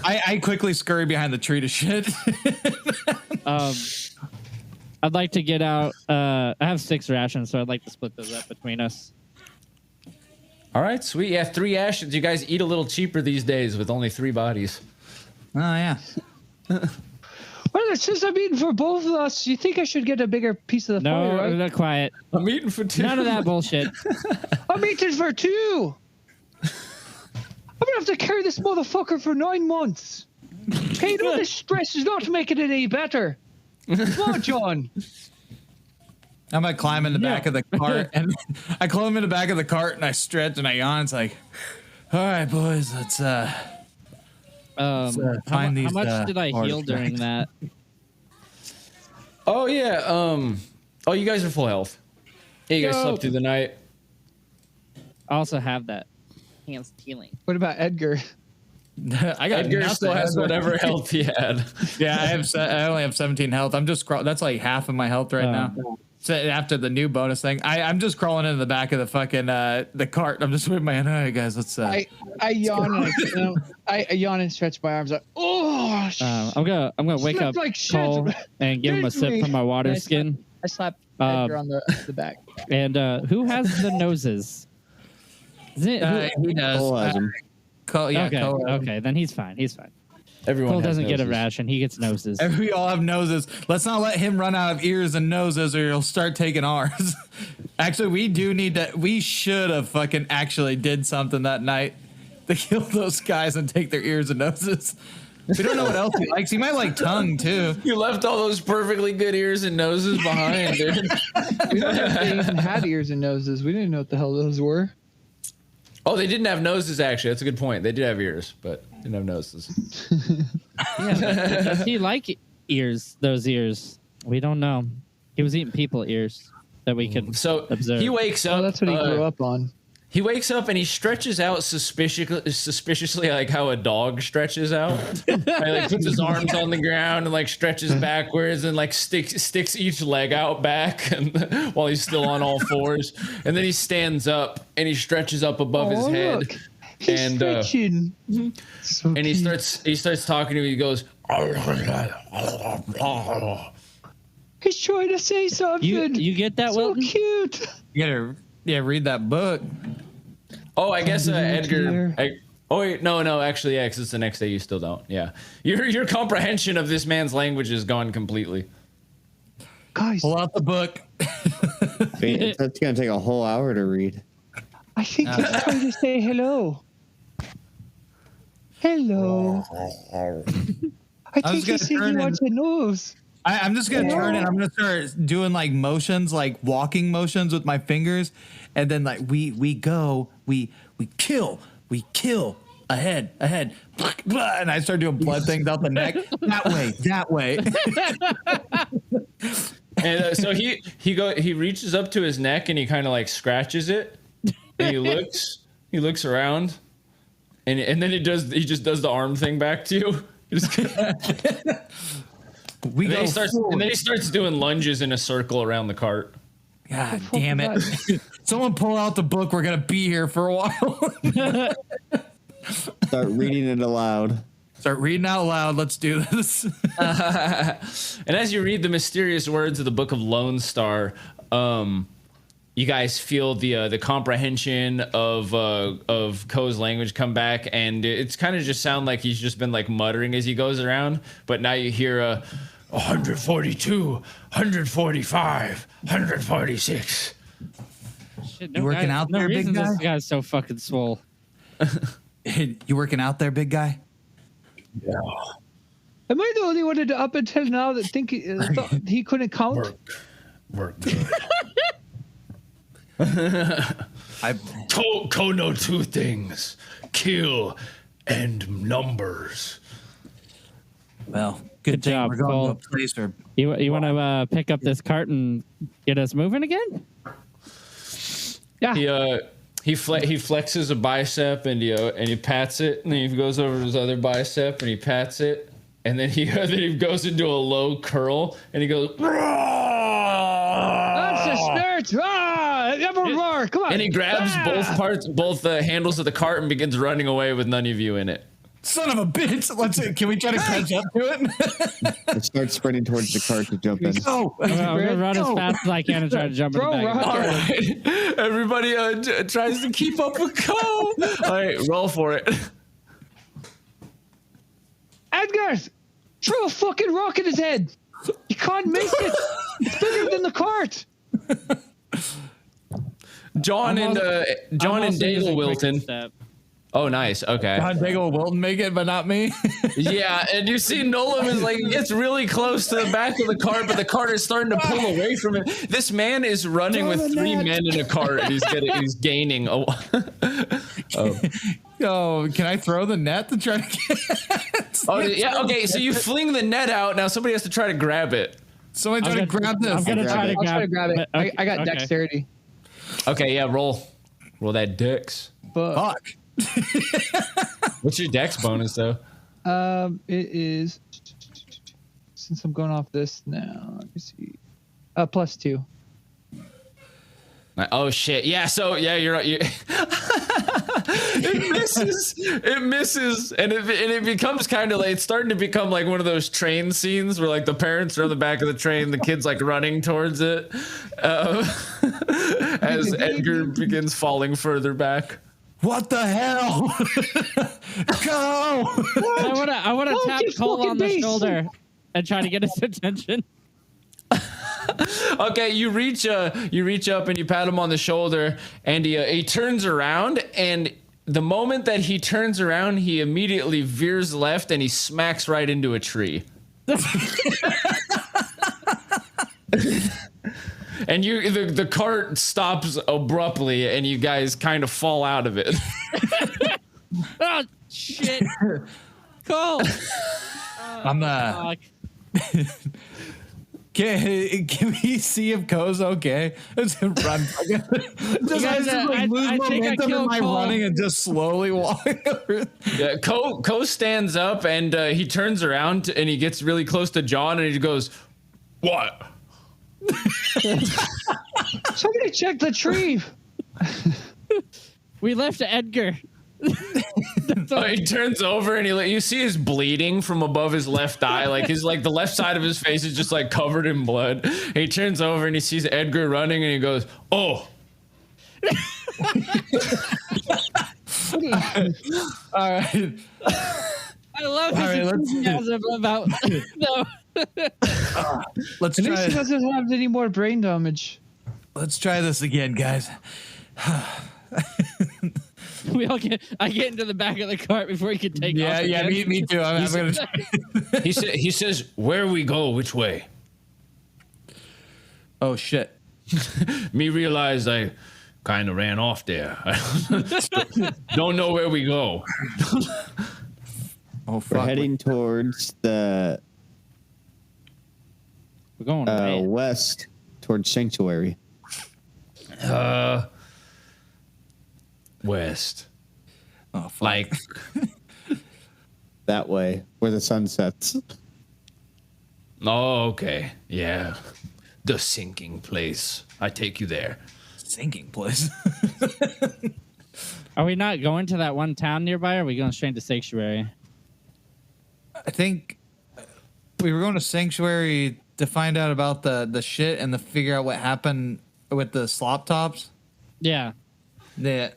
Speaker 2: I quickly scurry behind the tree to shit.
Speaker 4: I'd like to get out. I have 6 rations, so I'd like to split those up between us.
Speaker 1: All right, sweet. Yeah, 3 ashes. You guys eat a little cheaper these days with only 3 bodies.
Speaker 2: Oh yeah.
Speaker 5: Well, since I'm eating for both of us, you think I should get a bigger piece of the
Speaker 4: No,
Speaker 5: fire, right?
Speaker 4: not quiet.
Speaker 1: I'm eating for 2.
Speaker 4: None of that bullshit.
Speaker 5: I'm eating for 2. I'm gonna have to carry this motherfucker for 9 months. Okay, you know this stress is not making it any better. Come on, John.
Speaker 2: I'm gonna climb in the back of the cart, and I climb in the back of the cart, and I stretch and I yawn. It's like, all right, boys, let's find these.
Speaker 4: How much did I heal
Speaker 2: artifacts.
Speaker 4: during that?
Speaker 1: Oh, yeah. Oh, you guys are full health. Yeah, you guys
Speaker 4: Go.
Speaker 1: slept through the night.
Speaker 4: I also have that enhanced healing.
Speaker 5: What about Edgar?
Speaker 2: I got
Speaker 1: Edgar
Speaker 2: nothing.
Speaker 1: still has whatever health he had.
Speaker 2: Yeah, I only have 17 health. I'm just that's like half of my health right now. So after the new bonus thing, I'm just crawling into the back of the fucking the cart. I'm just with my hand. All right, guys, let's.
Speaker 5: I yawn and I yawn and stretch my arms like, oh.
Speaker 4: I'm gonna wake up
Speaker 5: Slept like shit.
Speaker 4: Cole and give him a sip from my water skin.
Speaker 5: I slap Edgar on the back.
Speaker 4: And who has the noses? Is it,
Speaker 2: He does.
Speaker 3: Cole has 'em.
Speaker 4: okay, then he's fine. He's fine.
Speaker 1: Everyone
Speaker 4: Cole
Speaker 1: has
Speaker 4: doesn't get a
Speaker 1: noses.
Speaker 4: ration. He gets noses.
Speaker 2: We all have noses. Let's not let him run out of ears and noses, or he'll start taking ours. Actually, we do need to. We should have fucking actually did something that night to kill those guys and take their ears and noses. We don't know what else he likes. He might like tongue too.
Speaker 1: You left all those perfectly good ears and noses behind, dude.
Speaker 5: We don't know if they even had ears and noses. We didn't know what the hell those were.
Speaker 1: Oh, they didn't have noses, actually. That's a good point. They did have ears, but didn't have noses.
Speaker 4: Yeah, does he like ears? Those ears? We don't know. He was eating people ears that we could
Speaker 1: So
Speaker 4: observe.
Speaker 1: he wakes up.
Speaker 5: Oh, that's what he grew up on.
Speaker 1: He wakes up and he stretches out suspiciously like how a dog stretches out. He like puts his arms on the ground and like stretches backwards and like sticks each leg out back and while he's still on all fours. And then he stands up and he stretches up above his head.
Speaker 5: Look. He's
Speaker 1: And,
Speaker 5: stretching. So
Speaker 1: and he
Speaker 5: cute.
Speaker 1: starts talking to me. He goes,
Speaker 5: He's trying to say something.
Speaker 4: You get that,
Speaker 5: so
Speaker 4: Wilton?
Speaker 5: cute.
Speaker 2: You gotta read that book.
Speaker 1: oh, I guess Edgar.
Speaker 5: Dear.
Speaker 1: Oh wait, no, actually, yeah, 'cause it's the next day. You still don't. Yeah, your comprehension of this man's language is gone completely.
Speaker 5: Guys,
Speaker 2: Pull out the book.
Speaker 3: That's gonna take a whole hour to read.
Speaker 5: I think he's trying to say hello. Hello. I
Speaker 2: I was
Speaker 5: think
Speaker 2: gonna
Speaker 5: he's saying
Speaker 2: turn
Speaker 5: he
Speaker 2: in-
Speaker 5: wants a nose.
Speaker 2: I'm just gonna turn and I'm gonna start doing like motions, like walking motions with my fingers, and then like we kill ahead, and I start doing blood things out the neck that way.
Speaker 1: And so he reaches up to his neck and he kind of like scratches it, and he looks around, and then he just does the arm thing back to you.
Speaker 2: We
Speaker 1: And
Speaker 2: go
Speaker 1: then he starts doing lunges in a circle around the cart.
Speaker 2: God damn it! Someone pull out the book. We're gonna be here for a while.
Speaker 3: Start reading it aloud.
Speaker 2: Start reading out loud. Let's do this.
Speaker 1: And as you read the mysterious words of the Book of Lone Star, you guys feel the comprehension of Ko's language come back, and it's kind of just sound like he's just been like muttering as he goes around. But now you hear 142, 145, 146.
Speaker 4: Shit,
Speaker 2: You working out there, big
Speaker 4: reason
Speaker 2: guy?
Speaker 4: This guy's so fucking swole.
Speaker 2: You working out there, big guy?
Speaker 1: Yeah.
Speaker 5: Am I the only one that up until now that thought he couldn't count?
Speaker 1: Work good.
Speaker 2: I
Speaker 1: Ko know two things: kill and numbers.
Speaker 2: well, good thing
Speaker 4: job,
Speaker 2: we're going
Speaker 4: Cole.
Speaker 2: to a place where
Speaker 4: You want to pick up this cart and get us moving again?
Speaker 5: Yeah.
Speaker 1: He flexes a bicep and he pats it, and then he goes over to his other bicep and he pats it, and then he goes into a low curl and he goes.
Speaker 5: That's a snort. Never more. Come on.
Speaker 1: And he grabs both handles of the cart and begins running away with none of you in it.
Speaker 2: son of a bitch. Can we try to catch up to it?
Speaker 3: I start sprinting towards the cart to jump in.
Speaker 2: Go.
Speaker 4: I'm gonna run as fast as I can and try to jump in the
Speaker 5: Throw
Speaker 4: back.
Speaker 5: rock.
Speaker 1: All right, everybody tries to keep up with Ko. All right, roll for it.
Speaker 5: Edgar, throw a fucking rock at his head. You can't make it. It's bigger than the cart.
Speaker 1: John and Dale Wilton. Oh, nice. Okay.
Speaker 2: John Bagel will make it, but not me.
Speaker 1: Yeah, and you see Nolan is like, he gets really close to the back of the cart, but the cart is starting to pull away from him. This man is running with three men in a cart, and he's gaining. Oh.
Speaker 2: Oh, can I throw the net to try to get?
Speaker 1: Oh, yeah. Okay, so you fling the net out. Now somebody has to try to grab it.
Speaker 2: Someone try to grab this.
Speaker 4: I'm gonna try to
Speaker 5: I'll try to grab it.
Speaker 4: Okay,
Speaker 5: I got
Speaker 4: okay.
Speaker 5: dexterity.
Speaker 1: Okay, yeah, roll that dex.
Speaker 5: But
Speaker 2: Fuck.
Speaker 1: What's your dex bonus though?
Speaker 5: it is, since I'm going off this now, let me see. +2.
Speaker 1: Oh shit! Yeah, so yeah, you're right. It misses, and it becomes kind of like, it's starting to become like one of those train scenes where like the parents are on the back of the train, the kids like running towards it, as Edgar begins falling further back.
Speaker 2: What the hell? Go!
Speaker 4: I wanna
Speaker 5: Hold
Speaker 4: tap
Speaker 5: your
Speaker 4: Cole
Speaker 5: fucking
Speaker 4: on the
Speaker 5: base.
Speaker 4: shoulder and try to get his attention.
Speaker 1: Okay, you reach up and you pat him on the shoulder, and he turns around, and the moment that he turns around, he immediately veers left and he smacks right into a tree. And the cart stops abruptly, and you guys kind of fall out of it.
Speaker 4: Oh shit! Cole.
Speaker 2: I'm
Speaker 4: Fuck.
Speaker 2: Can we see if Ko's okay? Just run.
Speaker 4: guys, I
Speaker 2: lose
Speaker 4: think I
Speaker 2: momentum in
Speaker 4: killed
Speaker 2: my
Speaker 4: Cole.
Speaker 2: running and just slowly walk over.
Speaker 1: Yeah, Ko stands up and he turns around and he gets really close to John and he goes, "What?"
Speaker 5: Somebody check the tree.
Speaker 4: We left Edgar.
Speaker 1: He turns over and you see his bleeding from above his left eye. Like the left side of his face is just like covered in blood. And he turns over and he sees Edgar running and he goes, "Oh."
Speaker 2: All right.
Speaker 4: I love his enthusiasm about. No.
Speaker 2: Let's
Speaker 5: At
Speaker 2: try.
Speaker 5: least he doesn't have any more brain damage.
Speaker 2: Let's try this again, guys.
Speaker 4: I get into the back of the cart before he can take off.
Speaker 2: Yeah, me too. I'm gonna try.
Speaker 1: He says, "Where we go? Which way?"
Speaker 2: Oh shit.
Speaker 1: Me realized I kind of ran off there. Don't know where we go.
Speaker 2: Oh fuck.
Speaker 3: We're heading towards the
Speaker 4: We're going
Speaker 3: west, towards Sanctuary.
Speaker 1: West.
Speaker 2: Oh fuck.
Speaker 1: Like,
Speaker 3: That way, where the sun sets.
Speaker 1: oh, okay. Yeah. The sinking place. I take you there.
Speaker 2: Sinking place.
Speaker 4: Are we not going to that one town nearby, or are we going straight to Sanctuary?
Speaker 2: I think we were going to Sanctuary to find out about the shit and to figure out what happened with the Slop Tops.
Speaker 4: Yeah.
Speaker 2: Yeah.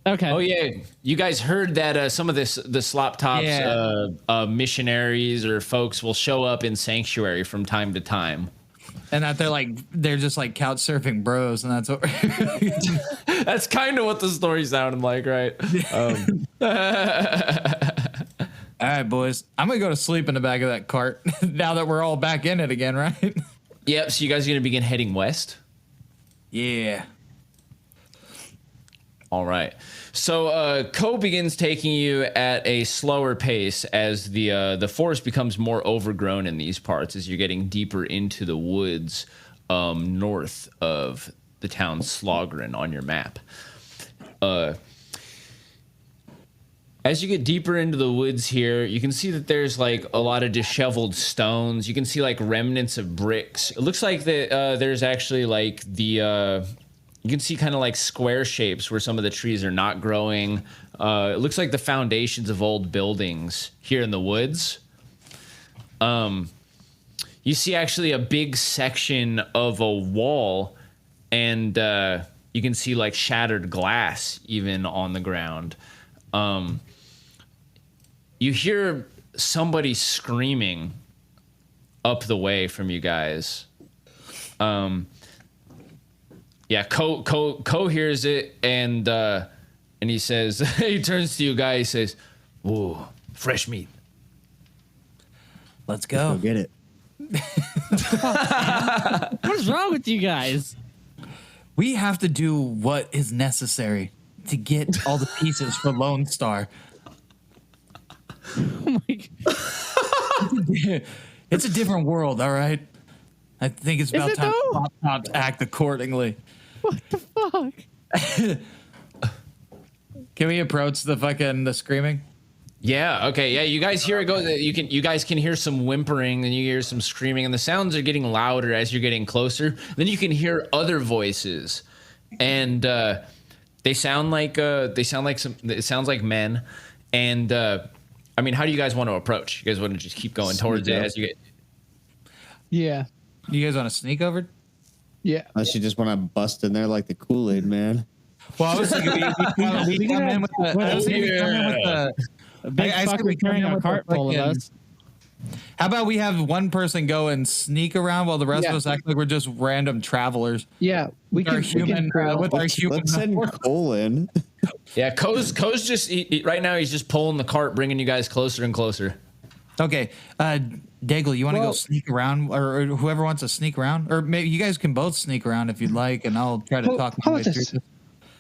Speaker 4: Okay.
Speaker 1: Oh yeah, you guys heard that some of the Slop Tops missionaries or folks will show up in Sanctuary from time to time.
Speaker 2: And that they're just like couch surfing bros, and that's what.
Speaker 1: That's kind of what the story sounded like, right?
Speaker 2: All right, boys. I'm gonna go to sleep in the back of that cart now that we're all back in it again, right?
Speaker 1: Yep. So you guys are gonna begin heading west.
Speaker 2: Yeah.
Speaker 1: All right. So Ko begins taking you at a slower pace as the forest becomes more overgrown in these parts as you're getting deeper into the woods north of the town Slogren on your map. As you get deeper into the woods here, you can see that there's like a lot of disheveled stones. You can see like remnants of bricks. It looks like that there's actually like you can see kind of like square shapes where some of the trees are not growing. It looks like the foundations of old buildings here in the woods. You see actually a big section of a wall, and you can see like shattered glass even on the ground. You hear somebody screaming up the way from you guys. Yeah, Ko hears it, and he says, he turns to you guys, he says, "Ooh, fresh meat."
Speaker 2: Let's go.
Speaker 3: Go get it.
Speaker 4: What's wrong with you guys?
Speaker 2: We have to do what is necessary to get all the pieces for Lone Star.
Speaker 4: Oh my God.
Speaker 2: It's a different world, all right? I think it's about
Speaker 4: it
Speaker 2: time
Speaker 4: though?
Speaker 2: Slop Tops act accordingly.
Speaker 4: What the fuck?
Speaker 2: Can we approach the screaming?
Speaker 1: Yeah. Okay. Yeah. You guys hear it go. You guys can hear some whimpering, and you hear some screaming, and the sounds are getting louder as you're getting closer. Then you can hear other voices, and it sounds like men. And I mean, how do you guys want to approach? You guys want to just keep going towards it as you get?
Speaker 5: Yeah.
Speaker 2: You guys want to sneak over?
Speaker 5: Yeah.
Speaker 3: Unless you just want to bust in there like the Kool-Aid man.
Speaker 2: Well, I was thinking we come in with the. I was thinking we come in with the.
Speaker 4: A big
Speaker 2: I
Speaker 4: fucker
Speaker 2: we come
Speaker 4: carrying
Speaker 2: in
Speaker 4: a
Speaker 2: with
Speaker 4: cart
Speaker 2: the
Speaker 4: full of
Speaker 2: fucking-
Speaker 4: us.
Speaker 2: How about we have one person go and sneak around while the rest of us act like we're just random travelers?
Speaker 5: Yeah. We
Speaker 2: Our
Speaker 5: can
Speaker 2: human, with our human.
Speaker 3: Let's send Cole in.
Speaker 1: Yeah. Ko's just right now. He's just pulling the cart, bringing you guys closer and closer.
Speaker 2: Okay, Daigle, you want to go sneak around, or whoever wants to sneak around, or maybe you guys can both sneak around if you'd like, and I'll try to talk my way through this.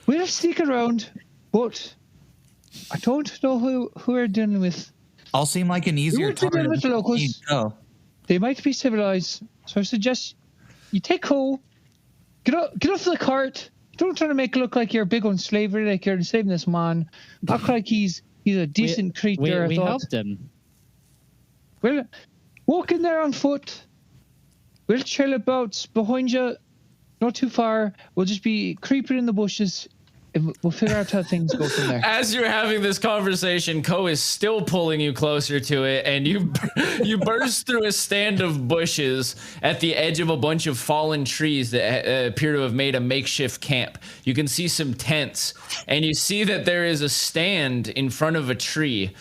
Speaker 5: We'll sneak around, but I don't know who we're dealing with.
Speaker 2: I'll seem like an easier
Speaker 5: won't be
Speaker 2: target.
Speaker 5: dealing with the locals.
Speaker 2: Oh,
Speaker 5: They might be civilized, so I suggest you take Cole, get off the cart. Don't try to make it look like you're big on slavery, like you're enslaving this man. Act like he's a decent creature.
Speaker 4: We
Speaker 5: I thought.
Speaker 4: helped him.
Speaker 5: Well, walk in there on foot. We'll trail about behind you, not too far. We'll just be creeping in the bushes. We'll figure out how things go from there.
Speaker 1: As you're having this conversation, Ko is still pulling you closer to it, and you burst through a stand of bushes at the edge of a bunch of fallen trees that appear to have made a makeshift camp. You can see some tents, and you see that there is a stand in front of a tree.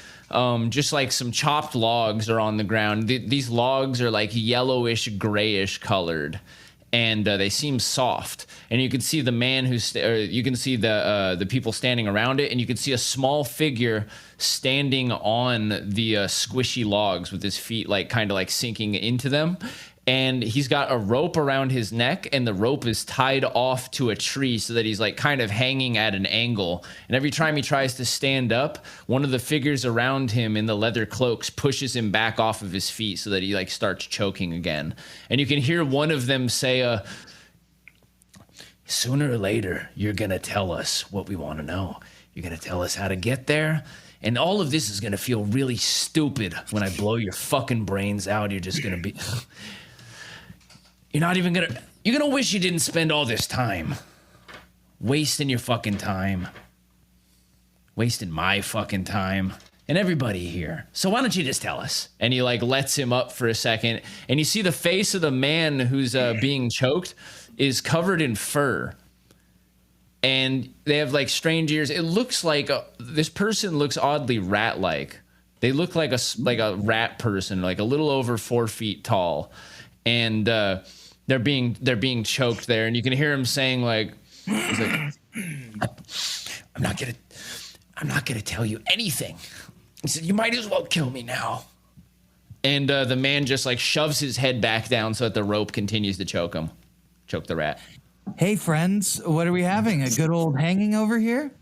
Speaker 1: Just like some chopped logs are on the ground. These logs are like yellowish, grayish colored, and they seem soft. And you can see the man you can see the people standing around it, and you can see a small figure standing on the squishy logs with his feet like kind of like sinking into them. And he's got a rope around his neck, and the rope is tied off to a tree so that he's like kind of hanging at an angle. And every time he tries to stand up, one of the figures around him in the leather cloaks pushes him back off of his feet so that he like starts choking again. And you can hear one of them say, sooner or later, you're going to tell us what we want to know. You're going to tell us how to get there. And all of this is going to feel really stupid when I blow your fucking brains out. You're just going to be... You're not even gonna... You're gonna wish you didn't spend all this time wasting your fucking time. Wasting my fucking time. And everybody here. So why don't you just tell us? And he like lets him up for a second. And you see the face of the man who's being choked is covered in fur. And they have like strange ears. It looks like this person looks oddly rat-like. They look like a rat person, like a little over 4 feet tall. And they're being choked there, and you can hear him saying like, he's like, I'm not gonna tell you anything. He said, you might as well kill me now. And the man just like shoves his head back down so that the rope continues to choke the rat.
Speaker 2: Hey friends, what are we having? A good old hanging over here?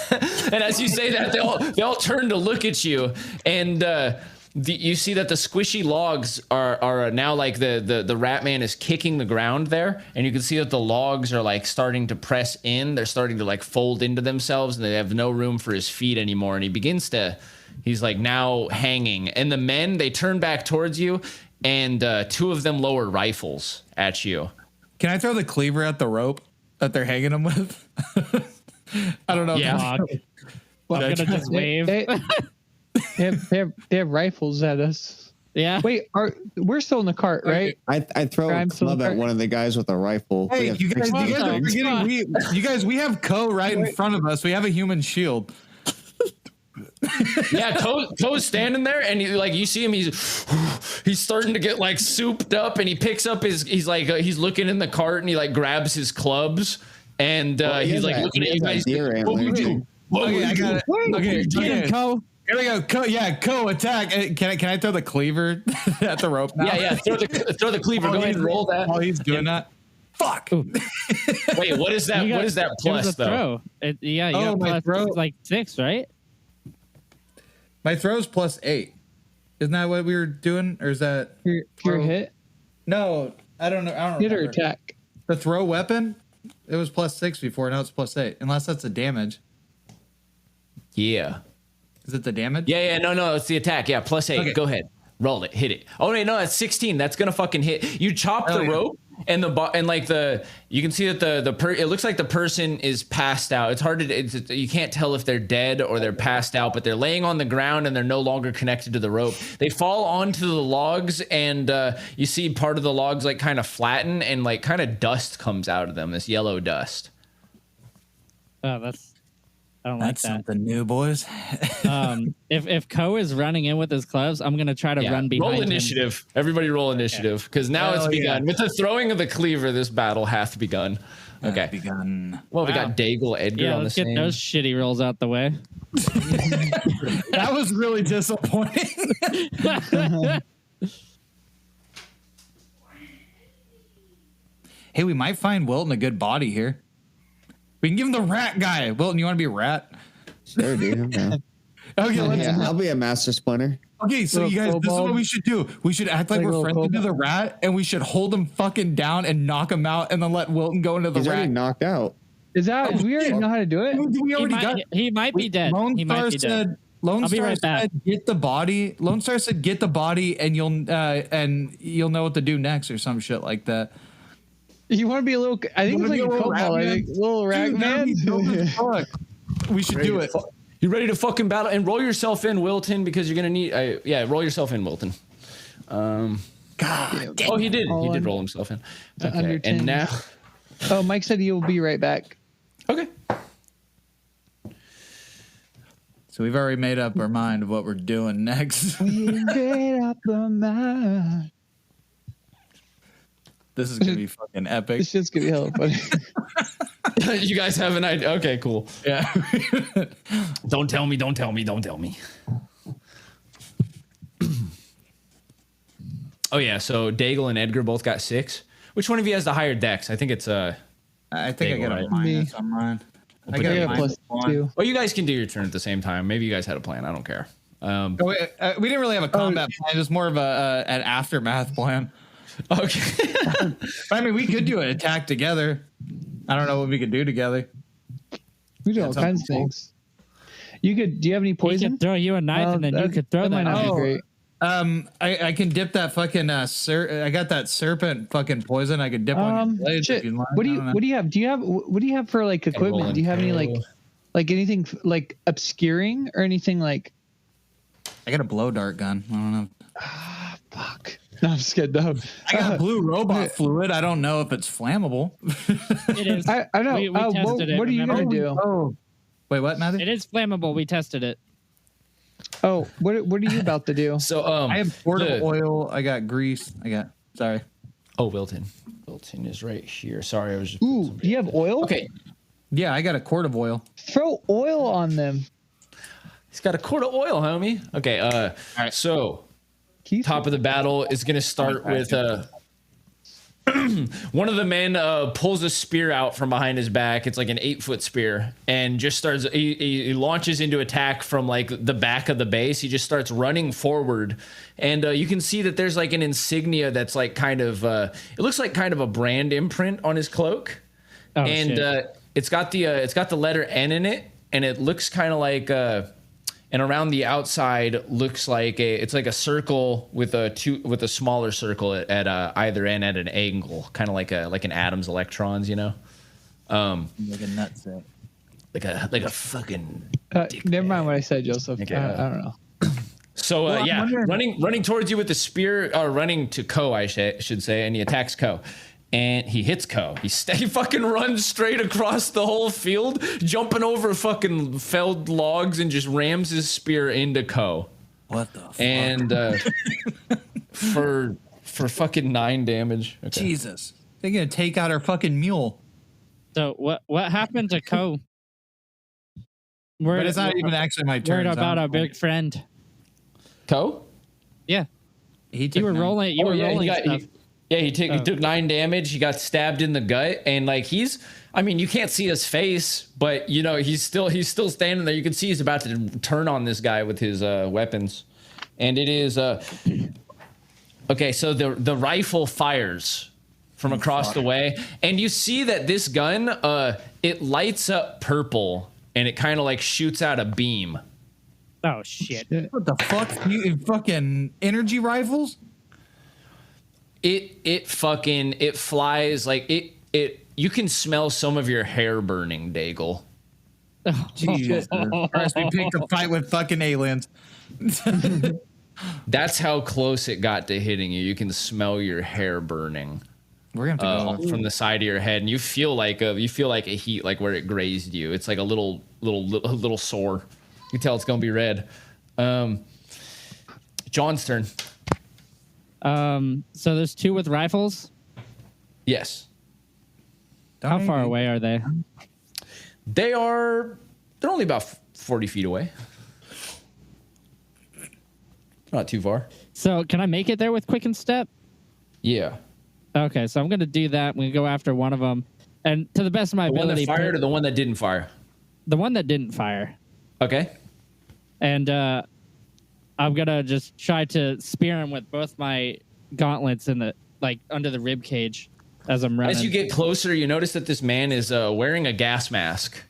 Speaker 1: And as you say that, they all turn to look at you, and you see that the squishy logs are now like the rat man is kicking the ground there, and you can see that the logs are like starting to press in. They're starting to like fold into themselves, and they have no room for his feet anymore. And he's like now hanging. And the men, they turn back towards you, and 2 of them lower rifles at you.
Speaker 2: Can I throw the cleaver at the rope that they're hanging them with? I don't know.
Speaker 1: Yeah.
Speaker 4: I'm gonna just wave.
Speaker 5: They have rifles at us.
Speaker 4: Yeah.
Speaker 5: Wait, we're still in the cart, right?
Speaker 3: I throw a club at one of the guys with a rifle.
Speaker 2: Hey, you guys are forgetting we have Ko right in front of us. We have a human shield.
Speaker 1: Yeah, Ko's standing there, and you see him. He's starting to get like souped up, and he picks up he's looking in the cart, and he like grabs his clubs, and he's like looking at you guys.
Speaker 2: Okay, I got it. Okay,
Speaker 4: Ko.
Speaker 2: Here we go. Ko, attack. Can I throw the cleaver at the rope now?
Speaker 1: Yeah. Throw the cleaver. Go ahead and roll that.
Speaker 2: While he's doing that. Fuck.
Speaker 1: Wait, what is that? What is that plus though?
Speaker 4: You got plus like 6, right?
Speaker 2: My throw's +8. Isn't that what we were doing, or is that
Speaker 5: your hit?
Speaker 2: No, I don't know. I don't
Speaker 5: hit
Speaker 2: remember.
Speaker 5: or attack.
Speaker 2: The throw weapon. It was +6 before. Now it's +8. Unless that's the damage.
Speaker 1: Yeah.
Speaker 2: Is it the damage?
Speaker 1: Yeah. No, it's the attack. Yeah, +8.
Speaker 2: Okay.
Speaker 1: Go ahead. Roll it. Hit it. Oh, wait, no, that's 16. That's going to fucking hit. You chop the rope, and you can see that it looks like the person is passed out. It's hard to, you can't tell if they're dead or they're passed out, but they're laying on the ground and they're no longer connected to the rope. They fall onto the logs, and you see part of the logs like kind of flatten, and like kind of dust comes out of them, this yellow dust.
Speaker 4: Oh, I don't like that.
Speaker 2: Something new, boys.
Speaker 4: If Ko is running in with his clubs, I'm gonna try to run behind
Speaker 1: Roll initiative.
Speaker 4: him.
Speaker 1: Everybody roll initiative, because now it's begun. With the throwing of the cleaver, this battle hath begun. Okay. Well, we got Daigle, Edgar on the
Speaker 4: let's
Speaker 1: same.
Speaker 4: get those shitty rolls out the way.
Speaker 2: That was really disappointing. Hey, we might find Wilton a good body here. We can give him the rat guy. Wilton, you want to be a rat?
Speaker 3: Sure, dude. Yeah.
Speaker 2: Okay,
Speaker 3: I'll be a master splinter.
Speaker 2: Okay, so you guys, this is what we should do. We should act like we're friendly to the rat, and we should hold him fucking down and knock him out, and then let Wilton go into the
Speaker 3: He's
Speaker 2: rat.
Speaker 3: already knocked out.
Speaker 5: We already know how to do it?
Speaker 4: He might be dead.
Speaker 2: Lone Star said, get the body. Lone Star said, get the body, and you'll know what to do next, or some shit like that.
Speaker 5: You want to be a little? I think it's like a
Speaker 2: little
Speaker 5: cobalt. I think little rag man.
Speaker 2: We should do it.
Speaker 1: You ready to fucking battle and roll yourself in, Wilton, because you're gonna need. Roll yourself in, Wilton.
Speaker 2: God.
Speaker 1: Oh, he did. He did roll himself in. Okay, and now.
Speaker 5: Oh, Mike said he'll be right back.
Speaker 1: Okay.
Speaker 2: So we've already made up our mind of what we're doing next.
Speaker 5: We made up our mind.
Speaker 2: This is gonna be fucking epic.
Speaker 5: This shit's gonna be hella funny.
Speaker 1: You guys have an idea? Okay, cool.
Speaker 2: Yeah.
Speaker 1: Don't tell me. Don't tell me. Don't tell me. Oh yeah. So Daigle and Edgar both got 6. Which one of you has the higher dex? I think it's
Speaker 2: I think
Speaker 1: Daigle,
Speaker 2: I got a
Speaker 1: right?
Speaker 2: minus on mine. I got a
Speaker 5: plus
Speaker 2: minus
Speaker 5: 2.
Speaker 1: Well, you guys can do your turn at the same time. Maybe you guys had a plan. I don't care.
Speaker 2: Oh, wait, we didn't really have a combat plan. It was more of an aftermath plan.
Speaker 1: Okay.
Speaker 2: I mean, we could do an attack together. I don't know what we could do together.
Speaker 5: We do all kinds of things. You could. Do you have any
Speaker 4: He
Speaker 5: poison?
Speaker 4: could throw you a knife, and then you could throw that.
Speaker 5: might not be great.
Speaker 2: I can dip that fucking I got that serpent fucking poison. I could dip on your blades
Speaker 5: Shit.
Speaker 2: if you like.
Speaker 5: What do you have? What do you have for like equipment? Do you have any like anything like obscuring or anything like?
Speaker 2: I got a blow dart gun. I don't know.
Speaker 5: Fuck. No, I'm just kidding. No.
Speaker 2: I got blue robot fluid. I don't know if it's flammable.
Speaker 4: It is.
Speaker 5: I know.
Speaker 4: We tested it.
Speaker 5: What are you gonna
Speaker 4: remember?
Speaker 5: do?
Speaker 2: Oh, wait, what, Matthew?
Speaker 4: It is flammable. We tested it.
Speaker 5: Oh, what are you about to do?
Speaker 1: So
Speaker 2: I have portable oil. I got grease. Sorry.
Speaker 1: Oh, Wilton. Wilton is right here. Sorry, I was just.
Speaker 5: Ooh, do you have oil?
Speaker 1: Okay.
Speaker 2: Yeah, I got a quart of oil.
Speaker 5: Throw oil on them.
Speaker 1: He's got a quart of oil, homie. Okay. All right. So, top of the battle is gonna start with one of the men pulls a spear out from behind his back. It's like an 8-foot spear, and just starts. He launches into attack from like the back of the base. He just starts running forward, and you can see that there's like an insignia that's like kind of. It looks like kind of a brand imprint on his cloak, and it's got the letter N in it, and it looks kind of like. And around the outside looks like it's like a circle with a smaller circle at either end at an angle, kind of like an atom's electrons, you know,
Speaker 2: like a nutsack,
Speaker 1: like a fucking.
Speaker 5: Never mind what I said, Joseph.
Speaker 1: Okay,
Speaker 5: I don't know.
Speaker 1: So running towards you with the spear, or running to Ko, I should say, and he attacks Ko. And he hits Ko. He fucking runs straight across the whole field, jumping over fucking felled logs, and just rams his spear into Ko.
Speaker 2: What the fuck?
Speaker 1: And for fucking 9 damage. Okay.
Speaker 2: Jesus. They're gonna take out our fucking mule.
Speaker 4: So what happened to Ko?
Speaker 2: But it's not even actually my turn.
Speaker 4: Worried about our big friend.
Speaker 1: Ko?
Speaker 4: Yeah.
Speaker 2: You
Speaker 4: were rolling. You were rolling stuff.
Speaker 1: He took 9 damage. He got stabbed in the gut, and like you can't see his face, but you know he's still standing there. You can see he's about to turn on this guy with his weapons, and it is okay. So the rifle fires from across the way, and you see that this gun it lights up purple, and it kind of like shoots out a beam.
Speaker 4: Oh shit!
Speaker 2: What the fuck? You fucking energy rifles?
Speaker 1: It flies like it. You can smell some of your hair burning, Daigle.
Speaker 2: Jesus Christ, we picked a fight with fucking aliens.
Speaker 1: That's how close it got to hitting you. You can smell your hair burning.
Speaker 2: We're gonna have to go
Speaker 1: from the side of your head, and you feel like a heat, like where it grazed you. It's like a little sore. You can tell it's gonna be red. John's turn.
Speaker 4: So there's 2 with rifles.
Speaker 1: Yes.
Speaker 4: How far away are they?
Speaker 1: They're only about 40 feet away. Not too far.
Speaker 4: So can I make it there with quicken step?
Speaker 1: Yeah.
Speaker 4: Okay, so I'm gonna do that. I'm gonna go after one of them, and to the best of my ability.
Speaker 1: The one that fired or the one that didn't fire?
Speaker 4: The one that didn't fire.
Speaker 1: Okay.
Speaker 4: And I'm gonna just try to spear him with both my gauntlets in the under the rib cage as I'm running.
Speaker 1: As you get closer, you notice that this man is wearing a gas mask,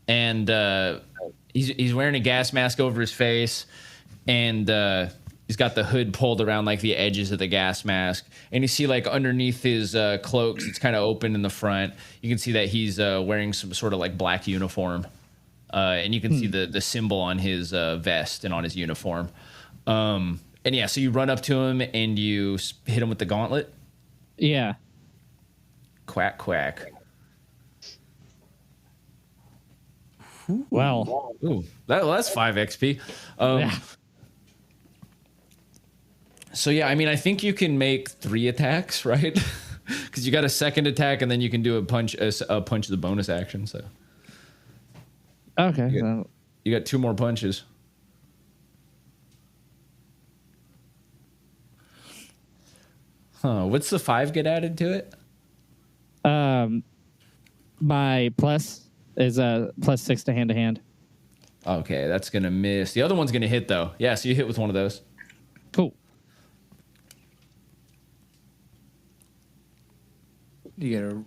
Speaker 1: and he's wearing a gas mask over his face, and He's got the hood pulled around like the edges of the gas mask, and you see like underneath his cloaks, it's kind of open in the front. You can see that he's wearing some sort of like black uniform, and you can see the symbol on his vest and on his uniform. And yeah, so you run up to him and you hit him with the gauntlet.
Speaker 4: Yeah.
Speaker 1: Quack quack.
Speaker 4: Well.
Speaker 1: Ooh, that's 5 XP.
Speaker 4: Yeah.
Speaker 1: So yeah, I mean, I think you can make 3 attacks, right? Because you got a second attack, and then you can do a punch as the bonus action. So
Speaker 4: Okay.
Speaker 1: you got 2 more punches. Huh? What's the 5 get added to it?
Speaker 4: My plus is +6 to hand.
Speaker 1: Okay, that's gonna miss. The other one's gonna hit though. Yeah, so you hit with one of those.
Speaker 4: Cool.
Speaker 2: You get a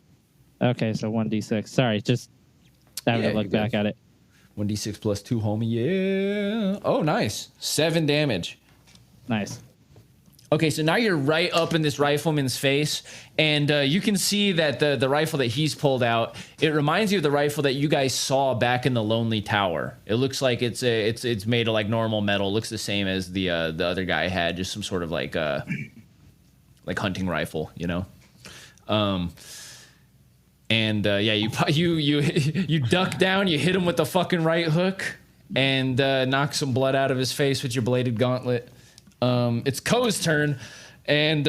Speaker 4: Okay, so 1d6. Sorry, just having
Speaker 1: Yeah,
Speaker 4: to look
Speaker 1: you're good.
Speaker 4: back at it.
Speaker 1: 1d6 plus 2, homie. Yeah. Oh, nice. 7 damage.
Speaker 4: Nice.
Speaker 1: Okay, so now you're right up in this rifleman's face, and you can see that the rifle that he's pulled out, it reminds you of the rifle that you guys saw back in the Lonely Tower. It looks like it's made of like normal metal. It looks the same as the other guy had, just some sort of like hunting rifle, you know. And yeah, you duck down, you hit him with the fucking right hook, and knock some blood out of his face with your bladed gauntlet. It's Ko's turn, and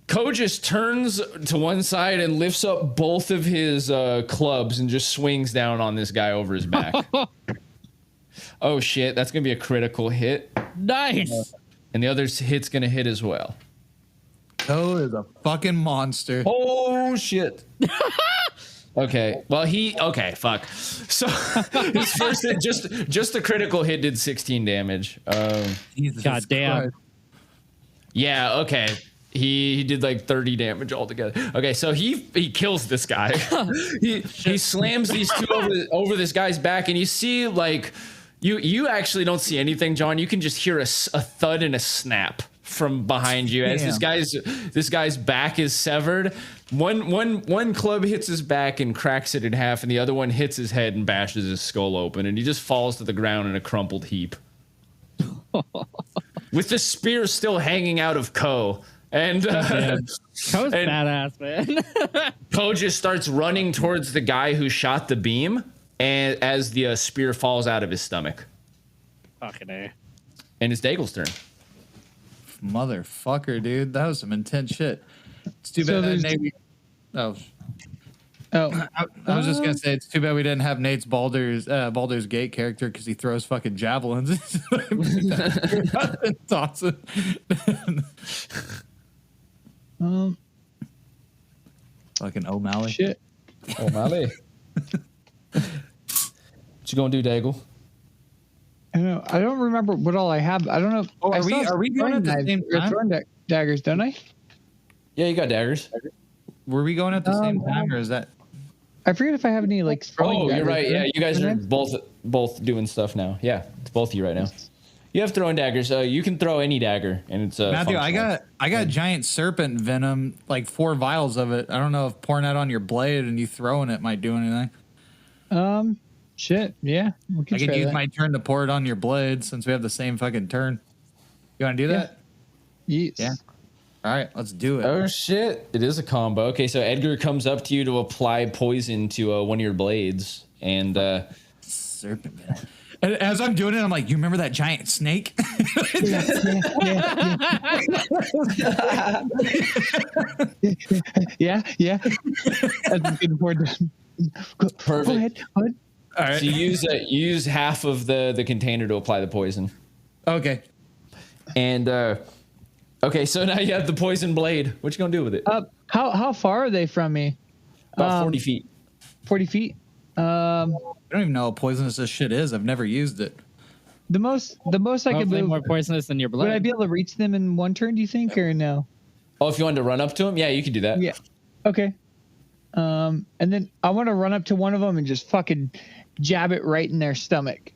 Speaker 1: Ko just turns to one side and lifts up both of his clubs and just swings down on this guy over his back. Oh shit, that's gonna be a critical hit,
Speaker 4: Nice.
Speaker 1: and the other hit's gonna hit as well.
Speaker 2: Ko is a fucking monster.
Speaker 1: Oh shit. Okay. Well, okay. Fuck. So his first hit, just the critical hit did 16 damage.
Speaker 2: Jesus
Speaker 4: God damn.
Speaker 2: Christ.
Speaker 1: Yeah. Okay. He did like 30 damage altogether. Okay. So he kills this guy. he slams these 2 over this guy's back, and you see like you actually don't see anything, John. You can just hear a thud and a snap from behind you as this guy's back is severed. One club hits his back and cracks it in half, and the other one hits his head and bashes his skull open, and he just falls to the ground in a crumpled heap. With the spear still hanging out of Ko. And
Speaker 4: Ko's badass, man.
Speaker 1: Ko just starts running towards the guy who shot the beam, and as the spear falls out of his stomach.
Speaker 4: Fucking A.
Speaker 1: And it's Daigle's turn.
Speaker 2: Motherfucker, dude. That was some intense shit. It's too
Speaker 5: So
Speaker 2: bad
Speaker 5: there's-
Speaker 2: Nate. Oh,
Speaker 5: Oh,
Speaker 2: I was just gonna say it's too bad we didn't have Nate's Baldur's Gate character because he throws fucking javelins. It's awesome. Fucking O'Malley.
Speaker 5: shit.
Speaker 1: Oh, Mally. What you gonna do, Daigle?
Speaker 5: I don't remember what all I have. I don't know.
Speaker 2: Oh,
Speaker 5: I
Speaker 2: are
Speaker 5: still have
Speaker 2: we going at the
Speaker 5: throwing
Speaker 2: same
Speaker 5: knives- or
Speaker 2: time?
Speaker 5: throwing daggers, don't I?
Speaker 1: Yeah, you got daggers.
Speaker 2: Were we going at the same time, or is that?
Speaker 5: I forget if I have any like throwing
Speaker 1: Oh, you're
Speaker 5: daggers.
Speaker 1: right. Yeah, you guys are
Speaker 5: Knives?
Speaker 1: both doing stuff now. Yeah, it's both of you right now. You have throwing daggers. You can throw any dagger, and it's
Speaker 2: Matthew,
Speaker 1: functional.
Speaker 2: I got giant serpent venom, like 4 vials of it. I don't know if pouring that on your blade and you throwing it might do anything.
Speaker 5: Shit. Yeah. We can
Speaker 2: I could
Speaker 5: try
Speaker 2: use
Speaker 5: that.
Speaker 2: my turn to pour it on your blade since we have the same fucking turn. You want to do that?
Speaker 5: Yes.
Speaker 2: Yeah. All right, let's do it.
Speaker 1: Oh shit! It is a combo. Okay, so Edgar comes up to you to apply poison to one of your blades, and
Speaker 2: Serpent venom. And as I'm doing it, I'm like, you remember that giant snake?
Speaker 5: Yeah. That's good for Go
Speaker 1: Perfect.
Speaker 5: ahead. Go ahead.
Speaker 2: All right.
Speaker 1: so you use half of the container to apply the poison,
Speaker 2: Okay.
Speaker 1: and okay, so now you have the poison blade. What you gonna do with it?
Speaker 5: How far are they from me?
Speaker 1: About 40 feet.
Speaker 5: 40 feet.
Speaker 2: I don't even know how poisonous this shit is. I've never used it.
Speaker 5: The most I could
Speaker 4: Hopefully
Speaker 5: move.
Speaker 4: more poisonous than your blood.
Speaker 5: Would I be able to reach them in one turn? Do you think, or no?
Speaker 1: Oh, if you wanted to run up to him, yeah, you could do that.
Speaker 5: Yeah. Okay. And then I want to run up to one of them and just fucking jab it right in their stomach.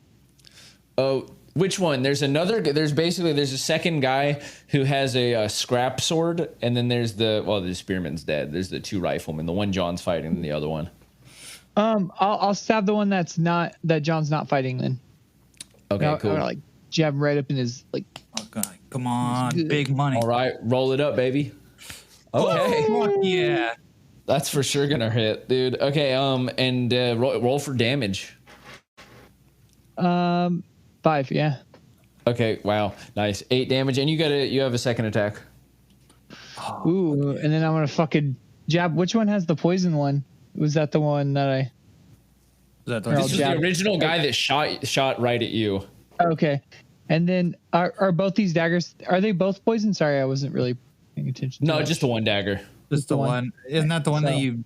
Speaker 1: Oh, Which one? There's a second guy who has a scrap sword, and then there's the spearman's dead. There's the 2 riflemen. The one John's fighting, and the other one.
Speaker 5: I'll stab the one that John's not fighting then.
Speaker 1: Okay, cool.
Speaker 5: I'll, like jab him right up in his like.
Speaker 2: Oh god, come on, big money.
Speaker 1: All right, roll it up, baby. Okay.
Speaker 2: Oh, yeah.
Speaker 1: That's for sure gonna hit, dude. Okay, and roll for damage.
Speaker 5: 5, yeah.
Speaker 1: Okay, wow, nice. 8 damage, and you have a second attack.
Speaker 5: Ooh, and then I'm gonna fucking jab. Which one has the poison one? Was that the one that I?
Speaker 2: Is that the
Speaker 1: This was the original guy that shot right at you.
Speaker 5: Okay, and then are both these daggers? Are they both poison? Sorry, I wasn't really paying attention.
Speaker 1: No, just the one dagger.
Speaker 2: Just the one. Isn't that the one you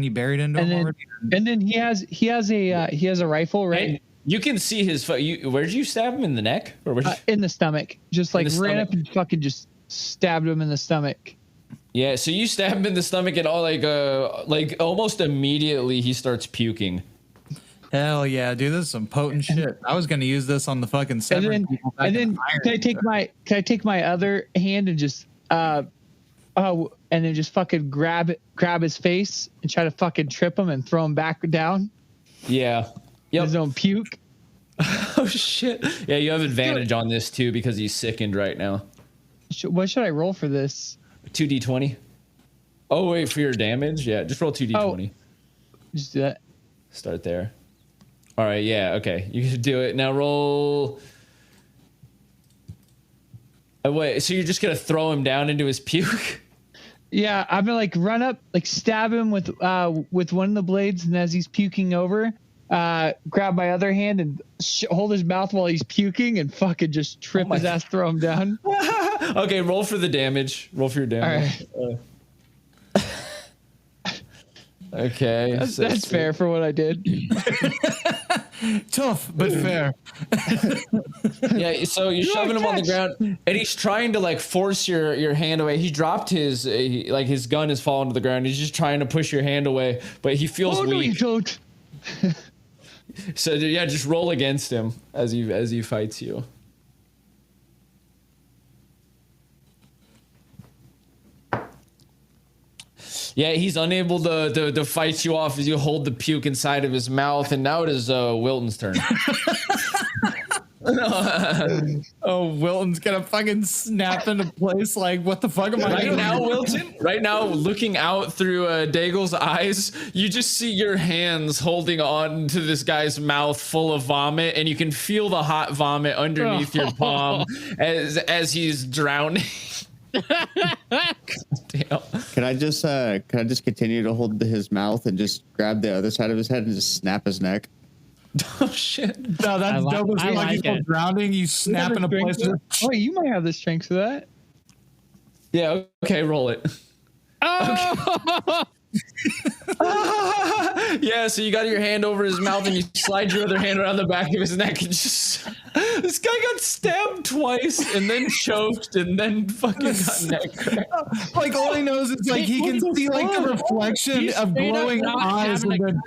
Speaker 2: buried into him already?
Speaker 5: And then he has a rifle, right?
Speaker 1: And you can see his. Where'd you stab him in the neck or
Speaker 5: in the stomach? Just like ran up and fucking just stabbed him in the stomach.
Speaker 1: Yeah, so you stab him in the stomach and all like almost immediately he starts puking.
Speaker 2: Hell yeah, dude, this is some potent shit. I was gonna use this on the fucking seven.
Speaker 5: And then can I take my other hand and just and then just fucking grab his face and try to fucking trip him and throw him back down?
Speaker 1: Yeah. Yep.
Speaker 5: His own puke.
Speaker 1: Oh shit. Yeah, you have advantage on this too because he's sickened right now.
Speaker 5: What should I roll for this?
Speaker 1: 2d20. Oh wait, for your damage? Yeah, just roll 2d20.
Speaker 5: Just do that.
Speaker 1: Start there. All right, yeah, okay. You can do it. Now roll. Oh, wait, so you're just going to throw him down into his puke?
Speaker 5: Yeah, I'm going to like run up, like stab him with one of the blades, and as he's puking over, grab my other hand and hold his mouth while he's puking and fucking just trip his ass, throw him down.
Speaker 1: Okay, roll for the damage. Roll for your damage.
Speaker 5: All right.
Speaker 1: Okay.
Speaker 5: That's fair for what I did.
Speaker 2: Tough, but fair.
Speaker 1: Yeah, so you're shoving him on the ground, and he's trying to like force your hand away. He dropped his his gun is falling to the ground. He's just trying to push your hand away, but he feels weak. No, you don't. So yeah, just roll against him as he fights you. Yeah, he's unable to fight you off as you hold the puke inside of his mouth, and now it is Wilton's turn.
Speaker 2: Oh, Wilton's gonna fucking snap into place like, what the fuck am I doing?
Speaker 1: Right now, Wilton, right now, looking out through Daigle's eyes, you just see your hands holding on to this guy's mouth full of vomit, and you can feel the hot vomit underneath your palm as he's drowning. Damn.
Speaker 3: Can I just continue to hold his mouth and just grab the other side of his head and just snap his neck?
Speaker 1: Oh shit!
Speaker 2: No, that's dope.
Speaker 4: I like it.
Speaker 2: Drowning, you snap in a place.
Speaker 5: Oh, you might have the strength for that.
Speaker 1: Yeah. Okay. Roll it.
Speaker 4: Oh!
Speaker 1: Yeah, so you got your hand over his mouth and you slide your other hand around the back of his neck and just this guy got stabbed twice and then choked and then fucking got neck cracked.
Speaker 2: Like all he knows is like he can see like the reflection of glowing eyes. And
Speaker 5: then...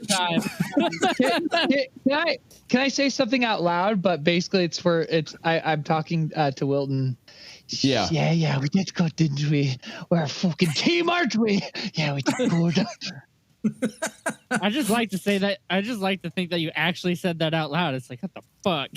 Speaker 5: Can I say something out loud? But basically, I'm talking to Wilton.
Speaker 1: Yeah.
Speaker 5: Yeah, we did good, didn't we? We're a fucking team, aren't we? Yeah, we did good.
Speaker 4: I just like to say that. I just like to think that you actually said that out loud. It's like, what the fuck?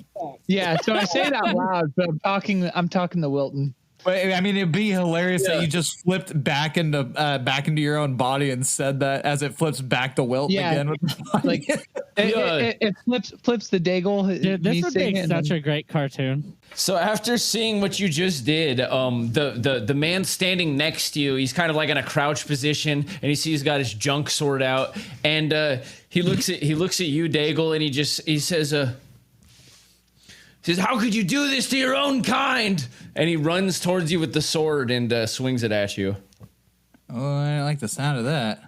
Speaker 5: Yeah, so I say it out loud, but I'm talking to Wilton.
Speaker 2: But I mean, it'd be hilarious that you just flipped back into your own body and said that as it flips back to Wilton again.
Speaker 5: Like it flips the Daigle.
Speaker 4: Dude, this would make such a great cartoon.
Speaker 1: So after seeing what you just did, the man standing next to you, he's kind of like in a crouch position, and you see he's got his junk sword out, and he looks at you, Daigle, and he says, "How could you do this to your own kind?" And he runs towards you with the sword and swings it at you.
Speaker 2: Oh, I don't like the sound of that.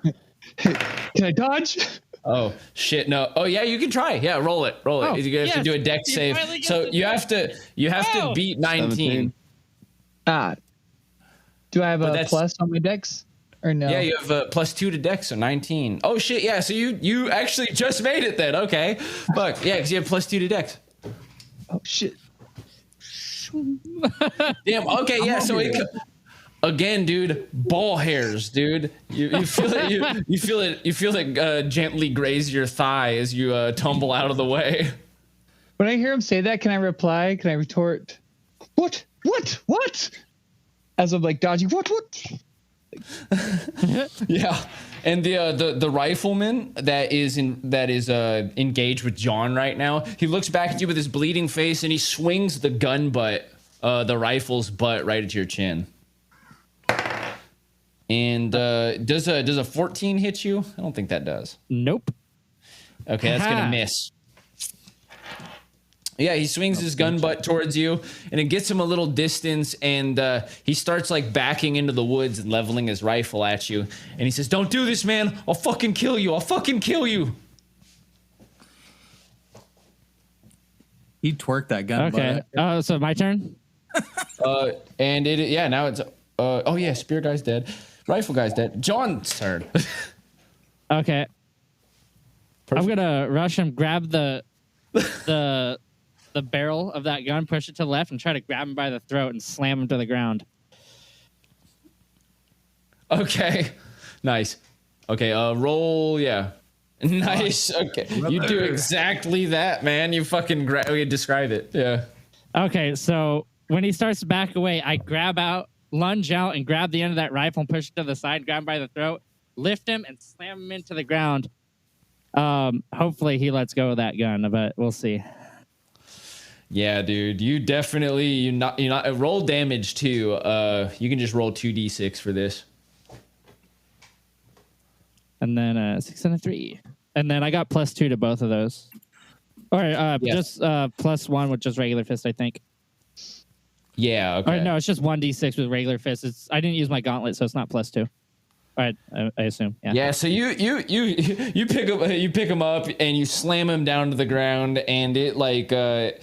Speaker 5: Can I dodge?
Speaker 1: Oh shit! No. Oh yeah, you can try. Yeah, roll it.
Speaker 4: Oh,
Speaker 1: you have to do a dex save. So you have to beat 19.
Speaker 5: Do I have a plus on my dex or no?
Speaker 1: Yeah, you have a +2 to dex, so 19. Oh shit! Yeah, so you actually just made it then. Okay, fuck yeah, because you have +2 to dex.
Speaker 5: Oh shit!
Speaker 1: Damn. Okay. Yeah. So again, dude, ball hairs, dude. You feel it. You feel it gently graze your thigh as you tumble out of the way.
Speaker 5: When I hear him say that, can I reply? Can I retort? What? As I'm like dodging. What?
Speaker 1: Yeah. And the rifleman that is engaged with John right now, he looks back at you with his bleeding face and he swings the gun butt, the rifle's butt right at your chin. And does a 14 hit you? I don't think that does.
Speaker 4: Nope.
Speaker 1: Okay, that's gonna miss. Yeah, he swings his gun butt towards you, and it gets him a little distance, and he starts like backing into the woods and leveling his rifle at you. And he says, "Don't do this, man! I'll fucking kill you! I'll fucking kill you!"
Speaker 2: He twerked that gun butt.
Speaker 4: Okay. So my turn.
Speaker 1: And now it's oh yeah, spear guy's dead, rifle guy's dead. John's turn.
Speaker 4: Okay. I'm gonna rush him, grab the barrel of that gun, push it to the left, and try to grab him by the throat and slam him to the ground.
Speaker 1: Okay, nice. Okay, roll. Yeah, nice. Okay, you do exactly that, man. You fucking describe it. Yeah.
Speaker 4: Okay, so when he starts to back away, I lunge out, and grab the end of that rifle and push it to the side, grab him by the throat, lift him, and slam him into the ground. Hopefully he lets go of that gun, but we'll see.
Speaker 1: Yeah, dude, you definitely you not roll damage too. You can just roll 2d6 for this.
Speaker 4: And then 6 and a 3. And then I got +2 to both of those. Or just +1 with just regular fist, I think.
Speaker 1: Yeah, okay.
Speaker 4: Or no, it's just 1d6 with regular fist. I didn't use my gauntlet, so it's not +2. All right, I assume. Yeah.
Speaker 1: Yeah. So you pick him up and you slam him down to the ground, and it like the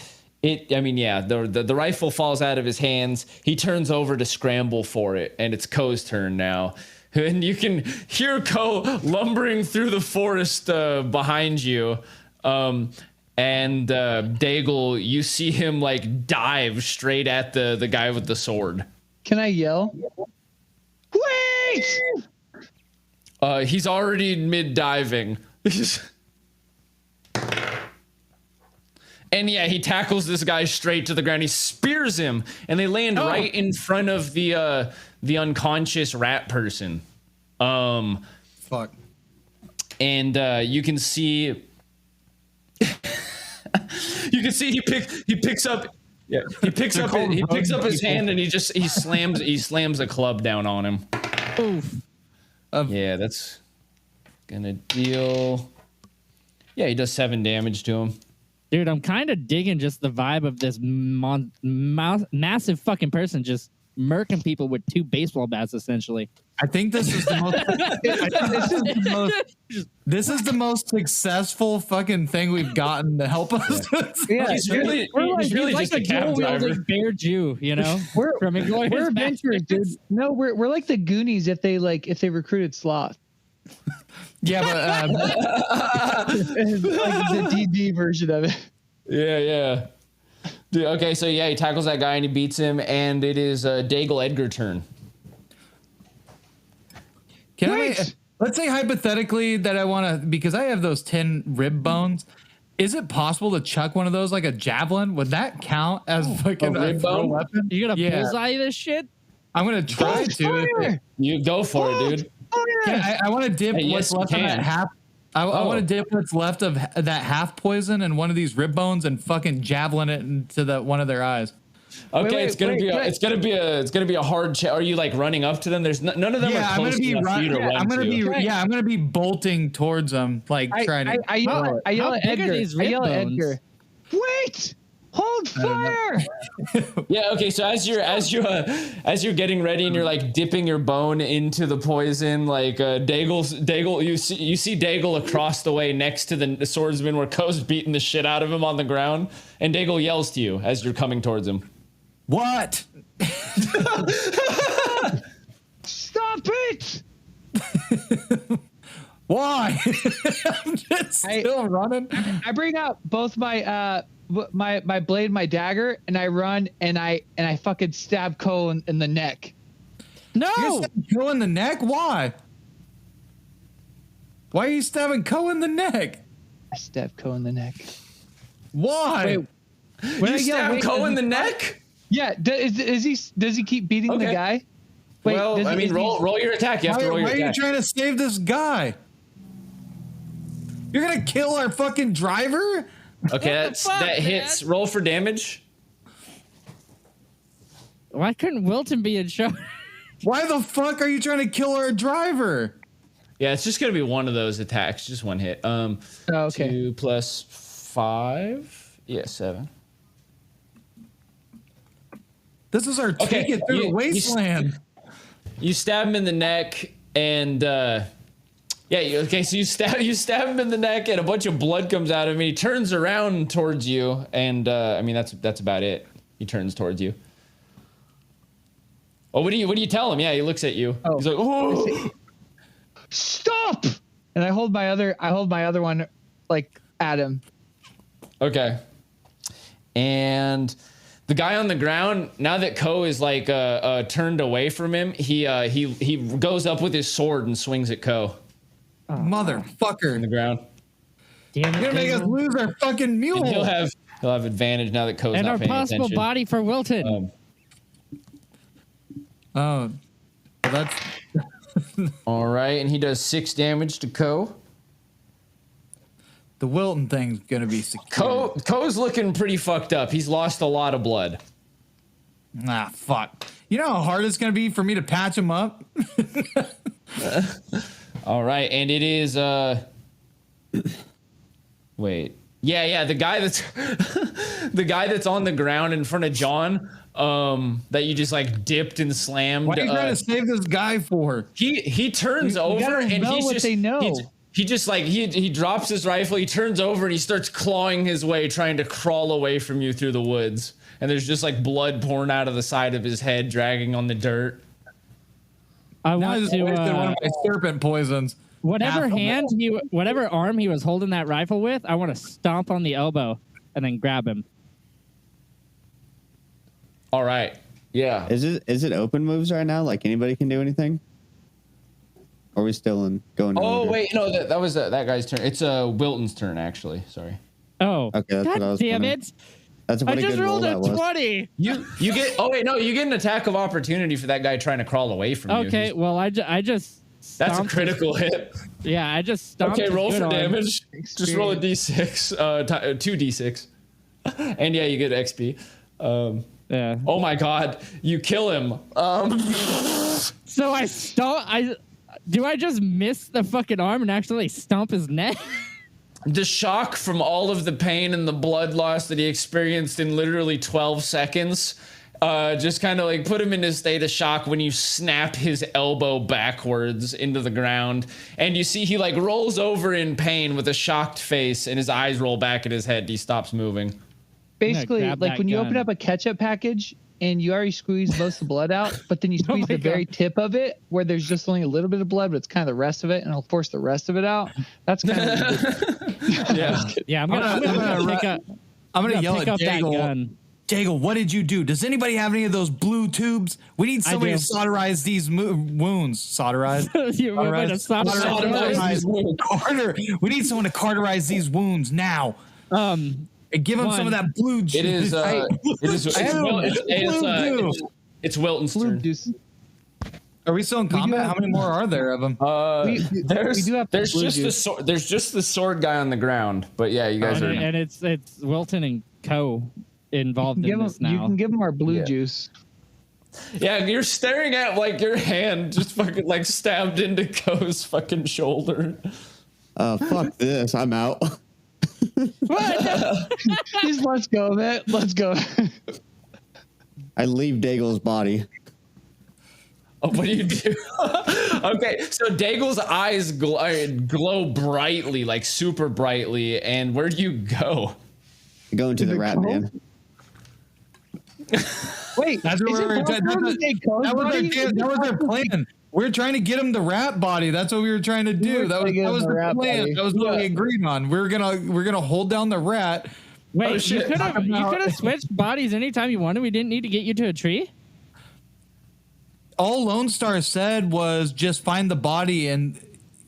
Speaker 1: rifle falls out of his hands. He turns over to scramble for it, and it's Ko's turn now. And you can hear Ko lumbering through the forest behind you. And Daigle, you see him like dive straight at the guy with the sword.
Speaker 5: Can I yell? Wait!
Speaker 1: He's already mid-diving. And yeah, he tackles this guy straight to the ground. He spears him, and they land right in front of the unconscious rat person.
Speaker 2: Fuck.
Speaker 1: And you can see he picks up his hand, and he slams a club down on him.
Speaker 4: Oof.
Speaker 1: Yeah, that's gonna deal. Yeah, he does 7 damage to him.
Speaker 4: Dude, I'm kind of digging just the vibe of this massive fucking person just murking people with 2 baseball bats, essentially.
Speaker 2: I think this is the most. This is the most successful fucking thing we've gotten to help us.
Speaker 5: Yeah,
Speaker 1: He's really just a cab driver.
Speaker 4: Bear Jew, you know.
Speaker 5: We're
Speaker 4: Inglourious
Speaker 5: adventurers, dude. No, we're like the Goonies if they recruited Sloth.
Speaker 2: Yeah, but
Speaker 5: Like the DD version of it.
Speaker 1: Yeah. Dude, okay, so yeah, he tackles that guy and he beats him, and it is Daigle Edgar turn.
Speaker 2: Let's say hypothetically that I want to, because I have those 10 rib bones. Is it possible to chuck one of those like a javelin? Would that count as fucking a rib bone weapon?
Speaker 4: You gonna bullseye this shit?
Speaker 2: I'm gonna try to.
Speaker 1: You go for it, dude.
Speaker 2: Yeah, I want to dip what's left of that half. I want to dip what's left of that half poison in one of these rib bones and fucking javelin it into one of their eyes.
Speaker 1: Okay, it's gonna be a hard. Are you like running up to them? There's none of them are close enough for you to run to.
Speaker 2: I'm gonna be bolting towards them, like trying to.
Speaker 5: I yell at Edgar. Wait! Hold fire!
Speaker 1: Yeah. Okay. So as you're getting ready and you're like dipping your bone into the poison, like Daigle, you see Daigle across the way next to the swordsman where Ko's beating the shit out of him on the ground, and Daigle yells to you as you're coming towards him.
Speaker 2: What?
Speaker 5: Stop it!
Speaker 2: Why? I'm just still running.
Speaker 5: I bring out both my my blade, my dagger, and I run and I fucking stab Cole in the neck.
Speaker 2: You're
Speaker 4: No.
Speaker 2: stabbing Ko in the neck? Why? Why are you stabbing Ko in the neck?
Speaker 5: I stab Cole in the neck.
Speaker 2: Why?
Speaker 5: Wait, when
Speaker 1: You
Speaker 5: I yell,
Speaker 1: stab
Speaker 5: wait,
Speaker 1: Ko
Speaker 5: does
Speaker 1: in
Speaker 5: he-
Speaker 1: the neck?
Speaker 5: Yeah, does he keep beating the
Speaker 1: Okay.
Speaker 5: guy? Wait,
Speaker 1: Well,
Speaker 5: does
Speaker 1: I
Speaker 5: he-
Speaker 1: mean,
Speaker 5: is he-
Speaker 1: roll your attack. You have
Speaker 2: Why,
Speaker 1: to roll your
Speaker 2: why are you
Speaker 1: attack.
Speaker 2: trying to save this guy? You're gonna kill our fucking driver?
Speaker 1: Okay,
Speaker 4: fuck,
Speaker 1: that hits.
Speaker 4: man?
Speaker 1: Roll for damage.
Speaker 4: Why couldn't Wilton be in charge?
Speaker 2: Why the fuck are you trying to kill our driver?
Speaker 1: Yeah, it's just gonna be one of those attacks, just one hit.
Speaker 5: Oh, okay.
Speaker 1: 2 plus 5. Yeah, 7.
Speaker 2: This is our
Speaker 1: Okay,
Speaker 2: ticket through the
Speaker 1: you-
Speaker 2: wasteland.
Speaker 1: You stab him in the neck, and so you stab him in the neck, and a bunch of blood comes out of him. And he turns around towards you, and I mean that's about it. He turns towards you. Oh, what do you tell him? Yeah, he looks at you.
Speaker 5: Oh.
Speaker 1: He's like, oh.
Speaker 5: Stop! And I hold my other one like at him.
Speaker 1: Okay. And the guy on the ground, now that Ko is like turned away from him, he goes up with his sword and swings at Ko in the
Speaker 2: Motherfucker.
Speaker 1: ground.
Speaker 4: Damn
Speaker 2: You're gonna make us
Speaker 4: it.
Speaker 2: lose our fucking mule.
Speaker 1: And he'll have advantage now that Ko's
Speaker 4: And
Speaker 1: not
Speaker 4: our
Speaker 1: paying
Speaker 4: possible
Speaker 1: attention.
Speaker 4: body for Wilton.
Speaker 2: Oh, well, that's
Speaker 1: All right, and he does 6 damage to Ko.
Speaker 2: the Wilton thing's gonna be secure.
Speaker 1: Ko's looking pretty fucked up. He's lost a lot of blood.
Speaker 2: Ah, fuck. You know how hard it's gonna be for me to patch him up?
Speaker 1: All right, and it is wait. Yeah, the guy that's the guy that's on the ground in front of John, that you just like dipped and slammed.
Speaker 2: What are you trying to save this guy for?
Speaker 1: He turns over
Speaker 5: gotta
Speaker 1: and
Speaker 5: know
Speaker 1: he's
Speaker 5: what
Speaker 1: just
Speaker 5: they know.
Speaker 1: he just like he drops his rifle, he turns over and he starts clawing his way, trying to crawl away from you through the woods. And there's just like blood pouring out of the side of his head, dragging on the dirt.
Speaker 4: I
Speaker 2: Now I
Speaker 4: want
Speaker 2: just
Speaker 4: to
Speaker 2: wasted one of my serpent poisons.
Speaker 4: whatever
Speaker 2: Half of
Speaker 4: whatever arm he was holding that rifle with, I want to stomp on the elbow and then grab him.
Speaker 1: All right. Yeah.
Speaker 3: Is it open moves right now? Like anybody can do anything? Or are we still in going? in
Speaker 1: Oh
Speaker 3: order?
Speaker 1: wait, no, that was that guy's turn. It's Wilton's turn actually. Sorry.
Speaker 4: Oh,
Speaker 3: Okay, that's what I
Speaker 4: God
Speaker 3: was
Speaker 4: damn
Speaker 3: wondering.
Speaker 4: it!
Speaker 3: That's a
Speaker 4: I
Speaker 3: pretty
Speaker 4: just
Speaker 3: good roll
Speaker 4: rolled a
Speaker 3: that was.
Speaker 4: 20.
Speaker 1: You get you get an attack of opportunity for that guy trying to crawl away from you.
Speaker 4: Okay,
Speaker 1: He's-
Speaker 4: well I just
Speaker 1: That's a
Speaker 4: stomped
Speaker 1: critical hit.
Speaker 4: Yeah, I just stomped
Speaker 1: Okay,
Speaker 4: his
Speaker 1: roll
Speaker 4: good
Speaker 1: for
Speaker 4: arm.
Speaker 1: damage. Just roll a d6, 2d6, and yeah, you get XP.
Speaker 4: Yeah.
Speaker 1: Oh my god, you kill him.
Speaker 4: So do I just miss the fucking arm and actually stomp his neck?
Speaker 1: The shock from all of the pain and the blood loss that he experienced in literally 12 seconds just kind of like put him in a state of shock when you snap his elbow backwards into the ground. And you see he like rolls over in pain with a shocked face and his eyes roll back in his head. He stops moving.
Speaker 5: Basically,
Speaker 4: grab
Speaker 5: like
Speaker 4: that
Speaker 5: when you open
Speaker 4: gun.
Speaker 5: up a ketchup package and you already squeezed most of the blood out, but then you squeeze
Speaker 4: my
Speaker 5: the very tip of it where there's just only a little bit of blood, but it's kind of the rest of it, and it'll force the rest of it out. That's kind of
Speaker 1: Yeah.
Speaker 4: Yeah, I'm gonna pick up.
Speaker 2: I'm gonna yell
Speaker 4: pick
Speaker 2: at
Speaker 4: up that
Speaker 2: Daigle.
Speaker 4: gun.
Speaker 2: Daigle, what did you do? Does anybody have any of those blue tubes? We need somebody
Speaker 4: do.
Speaker 2: to solderize these wounds. Solderize?
Speaker 4: You want me to stop
Speaker 1: Solderize these wounds.
Speaker 2: Carter, we need someone to carterize these wounds now. And give him some of that blue juice.
Speaker 1: It is. It's Wilton's
Speaker 5: blue
Speaker 1: turn.
Speaker 5: juice.
Speaker 2: Are we still in combat? How many more are there of them?
Speaker 5: We do have
Speaker 1: There's
Speaker 5: blue
Speaker 1: just the
Speaker 5: juice.
Speaker 1: sword. There's just the sword guy on the ground. But yeah, you guys are.
Speaker 4: And it's Wilton and Co. involved in this now.
Speaker 5: You can give him our blue
Speaker 1: Yeah.
Speaker 5: juice.
Speaker 1: Yeah, you're staring at like your hand just fucking like stabbed into Ko's fucking shoulder.
Speaker 3: Fuck this. I'm out.
Speaker 5: Just let's go, man. Let's go.
Speaker 3: I leave Daigle's body.
Speaker 1: Oh, what do you do? Okay, so Daigle's eyes glow brightly, like super brightly. And where do you go?
Speaker 3: I go into the rat
Speaker 5: cove?
Speaker 3: man.
Speaker 5: Wait,
Speaker 2: That's what
Speaker 5: is it
Speaker 2: we were
Speaker 5: possible to take Co's body?
Speaker 2: that was our plan. We were trying to get him the rat body. That's what we were trying to do.
Speaker 5: were
Speaker 2: That
Speaker 5: trying to get
Speaker 2: was
Speaker 5: him
Speaker 2: the
Speaker 5: the rat
Speaker 2: plan.
Speaker 5: body.
Speaker 2: That was what we agreed on. We're gonna hold down the rat,
Speaker 4: Wait,
Speaker 1: Oh,
Speaker 4: you
Speaker 1: shit.
Speaker 4: could have switched bodies anytime you wanted. We didn't need to get you to a tree.
Speaker 2: All Lone Star said was just find the body and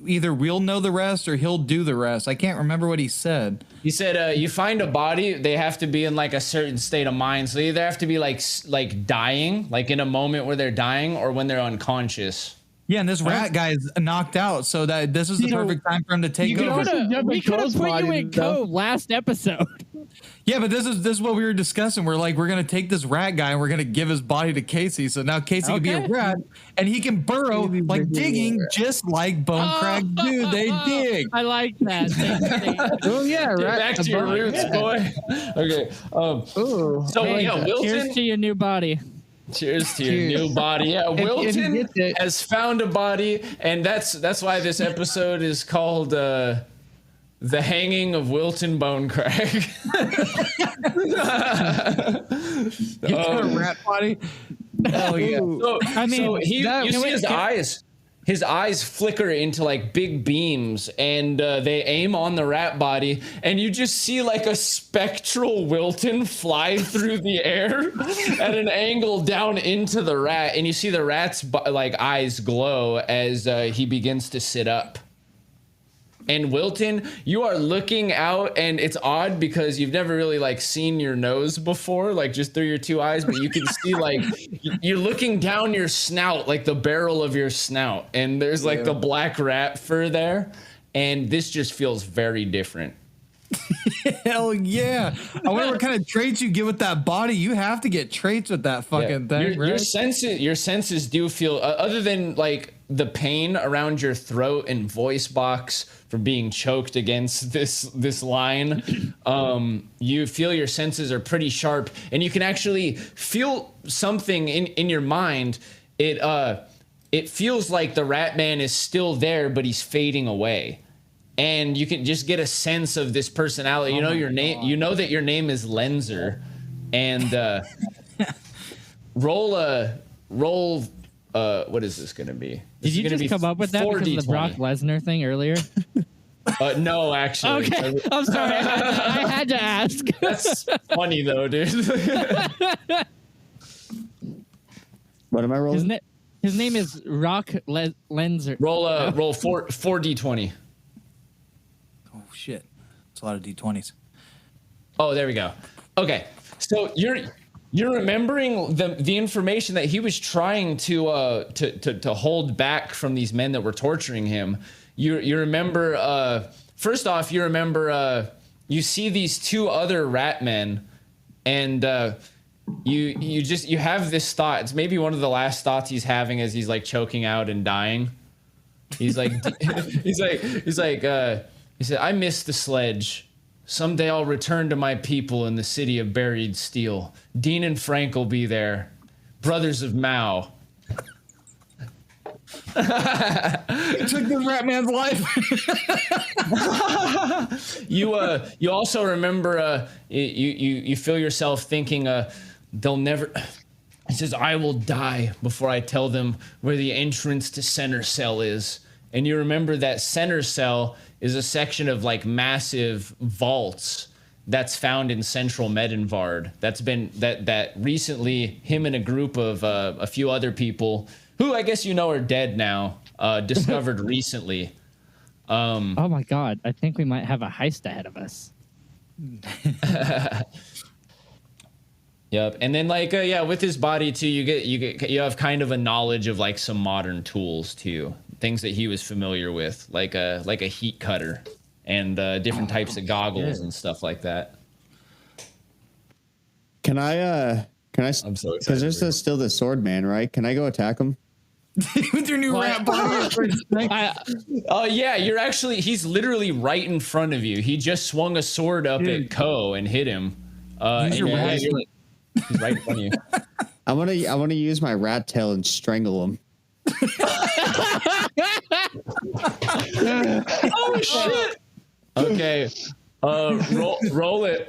Speaker 2: either we'll know the rest or he'll do the rest. I can't remember what he said.
Speaker 1: He said, you find a body, they have to be in like a certain state of mind. So they either have to be like dying, like in a moment where they're dying, or when they're unconscious.
Speaker 2: Yeah, and this rat guy is knocked out, so that this is the perfect time for him to take over.
Speaker 4: We could have put you in cove last episode.
Speaker 2: Yeah, but this is what we were discussing. We're gonna take this rat guy and we're gonna give his body to Casey. So now Casey can be a rat and he can burrow like digging, just like Bonecrag do. They dig.
Speaker 4: I like that.
Speaker 5: Oh yeah, right.
Speaker 1: Back to your roots, boy. Okay. So yeah, Wilton.
Speaker 4: Cheers to your new body.
Speaker 1: Cheers to your new body. Yeah, Wilton has found a body, and that's why this episode is called "The Hanging of Wilton Bonecrag."
Speaker 2: A rat body. Oh yeah.
Speaker 1: You see his eyes. His eyes flicker into like big beams, and they aim on the rat body, and you just see like a spectral Wilton fly through the air at an angle down into the rat, and you see the rat's like eyes glow as he begins to sit up. And Wilton, you are looking out, and it's odd because you've never really like seen your nose before, like just through your two eyes, but you can see like you're looking down your snout, like the barrel of your snout, and there's like the black rat fur there, and this just feels very different.
Speaker 2: Hell yeah. I wonder what kind of traits you get with that body. You have to get traits with that fucking thing, right?
Speaker 1: Your senses do feel, other than like the pain around your throat and voice box for being choked against this line, you feel your senses are pretty sharp, and you can actually feel something in your mind. It feels like the rat man is still there, but he's fading away. And you can just get a sense of this personality. You know your name. You know that your name is Lenzer, and roll. What is this going to be?
Speaker 4: Did you just come up with that because of the Brock Lesnar thing earlier?
Speaker 1: No, actually.
Speaker 4: Okay, I'm sorry. I had to ask.
Speaker 1: That's funny though, dude.
Speaker 3: What am I rolling?
Speaker 4: His name is Rock Lenzer.
Speaker 1: Roll 4d20.
Speaker 2: Oh shit, it's a lot of d20s.
Speaker 1: Oh, there we go. Okay, so you're remembering the information that he was trying to hold back from these men that were torturing him. You remember, first off, you remember you see these two other rat men, and you have this thought. It's maybe one of the last thoughts he's having as he's like choking out and dying. He's like he said, "I miss the sledge. Someday I'll return to my people in the city of buried steel. Dean and Frank will be there. Brothers of Mao."
Speaker 2: It took the rat man's life.
Speaker 1: You also remember you feel yourself thinking they'll never. He says, "I will die before I tell them where the entrance to Center Cell is." And you remember that Center Cell is a section of like massive vaults that's found in central Medenvard. That's been that recently him and a group of a few other people who I guess you know are dead now discovered recently.
Speaker 4: Oh my god! I think we might have a heist ahead of us.
Speaker 1: Yep, and then like with his body too, you have kind of a knowledge of like some modern tools too, things that he was familiar with, like a heat cutter and different types of goggles and stuff like that.
Speaker 3: Can I?
Speaker 1: I'm so excited.
Speaker 3: Because there's still the sword man, right? Can I go attack him?
Speaker 2: With your new rat body.
Speaker 1: Yeah, he's literally right in front of you. He just swung a sword up at Ko and hit him. He's right in front of you.
Speaker 3: I want to use my rat tail and strangle him.
Speaker 1: Oh shit! Okay, roll it.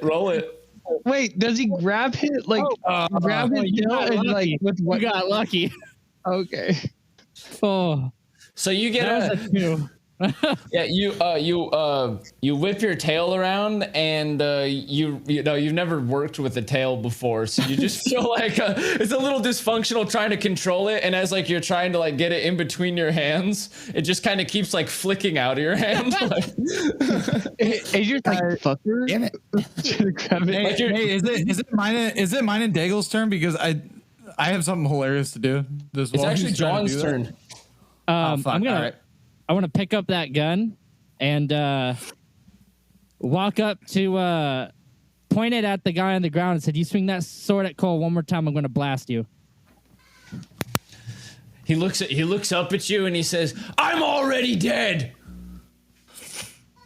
Speaker 5: Wait, does he grab it grab his tail and like with what?
Speaker 4: You got lucky.
Speaker 5: Okay.
Speaker 4: Oh,
Speaker 1: so you get
Speaker 4: that
Speaker 1: Yeah, you whip your tail around, and you know you've never worked with a tail before, so you just feel like it's a little dysfunctional trying to control it, and as like you're trying to like get it in between your hands, it just kind of keeps like flicking out of your hand. Like,
Speaker 5: and you're like, fucker.
Speaker 3: Damn it.
Speaker 2: Hey, is it mine and Daigle's turn? Because I have something hilarious to do.
Speaker 1: It's actually John's turn.
Speaker 2: Fuck.
Speaker 4: I'm gonna.
Speaker 2: All right.
Speaker 4: I want to pick up that gun and walk up to point it at the guy on the ground and said, "You swing that sword at Cole one more time, I'm going to blast you."
Speaker 1: He looks up at you and he says, "I'm already dead."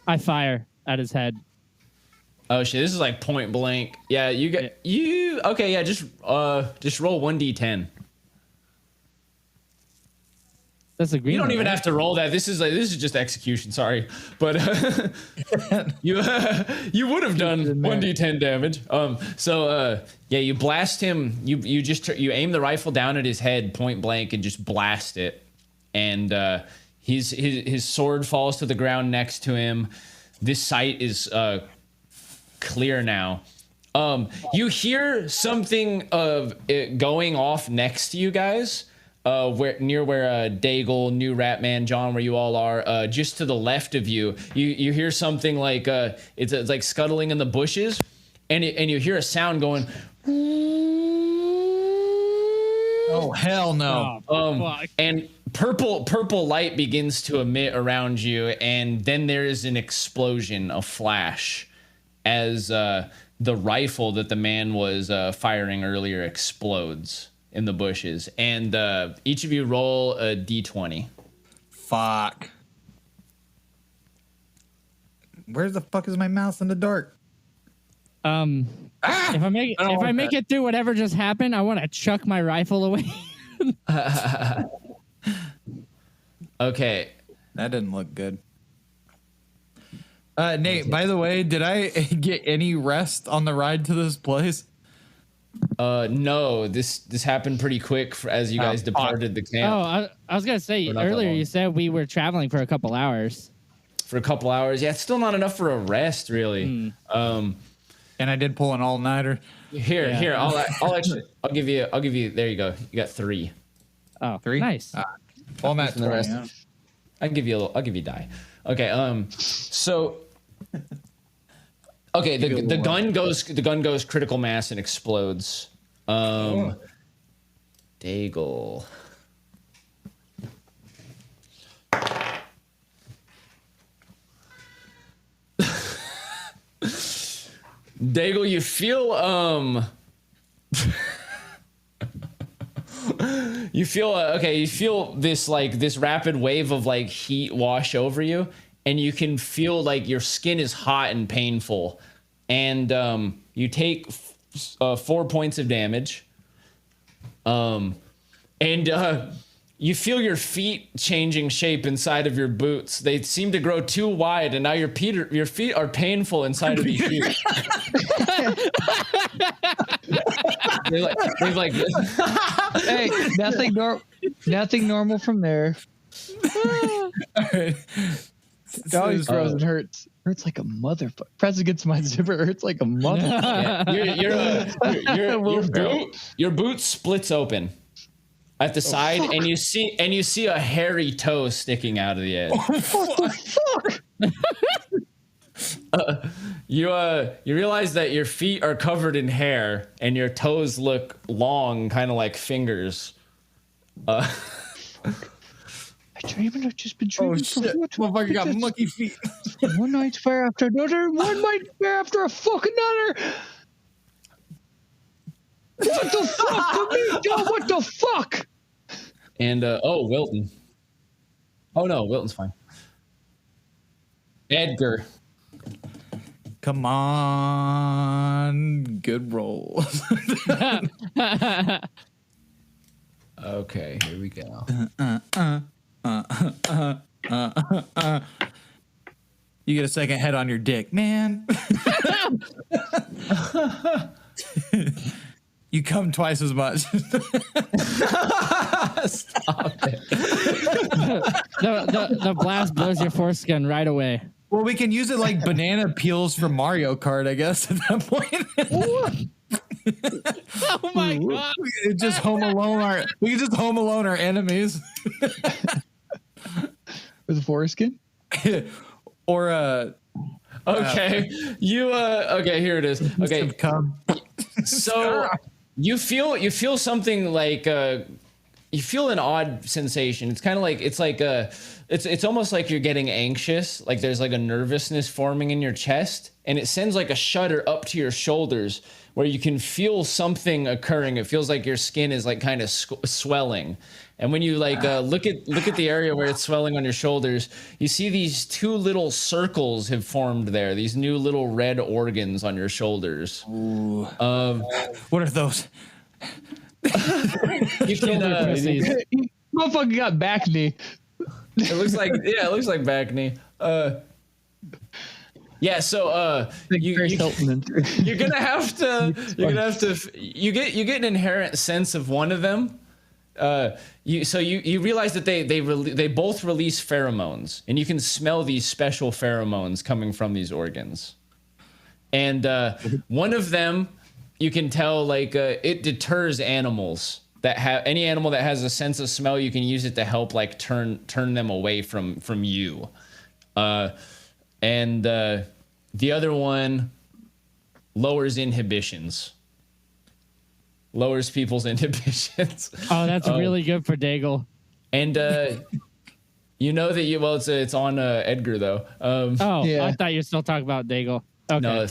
Speaker 4: I fire at his head.
Speaker 1: Oh shit! This is like point blank. Yeah, you get you. Okay, yeah, just roll 1d10.
Speaker 4: That's a green.
Speaker 1: You don't
Speaker 4: one,
Speaker 1: even
Speaker 4: right?
Speaker 1: have to roll that. This is just execution. Sorry, but you would have done 1d10 damage. Yeah, you blast him. You aim the rifle down at his head, point blank, and just blast it. And his sword falls to the ground next to him. This sight is clear now. You hear something of it going off next to you guys. Where Daigle, New Ratman, John, where you all are, just to the left of you, you hear something like it's like scuttling in the bushes, and you hear a sound going.
Speaker 2: Oh hell no!
Speaker 4: Fuck.
Speaker 1: And purple light begins to emit around you, and then there is an explosion, a flash, as the rifle that the man was firing earlier explodes in the bushes, and each of you roll a d20.
Speaker 2: Fuck. Where the fuck is my mouse in the dark?
Speaker 4: If I make it through whatever just happened, I want to chuck my rifle away.
Speaker 1: Okay.
Speaker 2: That didn't look good. Nate, by the way, did I get any rest on the ride to this place?
Speaker 1: No, this happened pretty quick as you guys departed the camp.
Speaker 4: I was gonna say
Speaker 1: Or not that
Speaker 4: earlier
Speaker 1: long.
Speaker 4: you said we were traveling for a couple hours.
Speaker 1: For a couple hours. Yeah, it's still not enough for a rest, really.
Speaker 2: And I did pull an all-nighter.
Speaker 1: Here, I'll give you. There you go. You got 3.
Speaker 4: Oh,
Speaker 2: 3?
Speaker 4: nice.
Speaker 2: Well, I'm at
Speaker 1: And the
Speaker 2: 20,
Speaker 1: rest.
Speaker 2: yeah.
Speaker 1: I'll give you die. Okay. So. Okay. The gun goes critical mass and explodes. Daigle. Daigle, you feel you feel this rapid wave of like heat wash over you, and you can feel like your skin is hot and painful, and you take 4 points of damage, and you feel your feet changing shape inside of your boots. They seem to grow too wide, and now your feet are painful inside of these shoes. They've like
Speaker 5: Hey, nothing normal from there. It always grows and hurts. Hurts like a motherfucker. Press against my zipper. Hurts like a motherfucker.
Speaker 1: Your boot splits open at the side, and you see a hairy toe sticking out of the edge.
Speaker 5: What the fuck?
Speaker 1: You realize that your feet are covered in hair, and your toes look long, kind of like fingers.
Speaker 5: I dreamed I've just been dreaming.
Speaker 2: Oh shit! Motherfucker got monkey feet.
Speaker 5: One night's fire after another. One night fire after a fucking another. What the fuck to me, Joe? What the fuck?
Speaker 1: And Wilton. Oh no, Wilton's fine. Edgar.
Speaker 2: Come on, good roll.
Speaker 1: Okay, here we go.
Speaker 2: You get a second head on your dick, man. You come twice as much.
Speaker 1: Stop it.
Speaker 4: The blast blows your foreskin right away.
Speaker 2: Well, we can use it like banana peels for Mario Kart, I guess, at that point.
Speaker 4: Oh my god!
Speaker 2: We can just home alone our enemies.
Speaker 5: With a foreskin?
Speaker 2: Or
Speaker 1: Okay. Okay, here it is. Okay. So you feel something like you feel an odd sensation. It's kind of like it's almost like you're getting anxious, like there's like a nervousness forming in your chest, and it sends like a shudder up to your shoulders where you can feel something occurring. It feels like your skin is like kind of swelling. And when you like look at the area where it's swelling on your shoulders, you see these two little circles have formed there. These new little red organs on your shoulders.
Speaker 2: Ooh. What are those?
Speaker 1: You can,
Speaker 5: Motherfucker got back knee.
Speaker 1: it looks like back knee. Yeah, so you're gonna have to you get an inherent sense of one of them. You realize that they both release pheromones, and you can smell these special pheromones coming from these organs. And one of them, you can tell like it deters animals that have any animal that has a sense of smell. You can use it to help like turn them away from you. And the other one lowers inhibitions. Lowers people's inhibitions.
Speaker 4: Oh, that's really good for Daigle.
Speaker 1: And you know that it's on Edgar though.
Speaker 4: Yeah. I thought you were still talking about Daigle. Okay.
Speaker 1: No.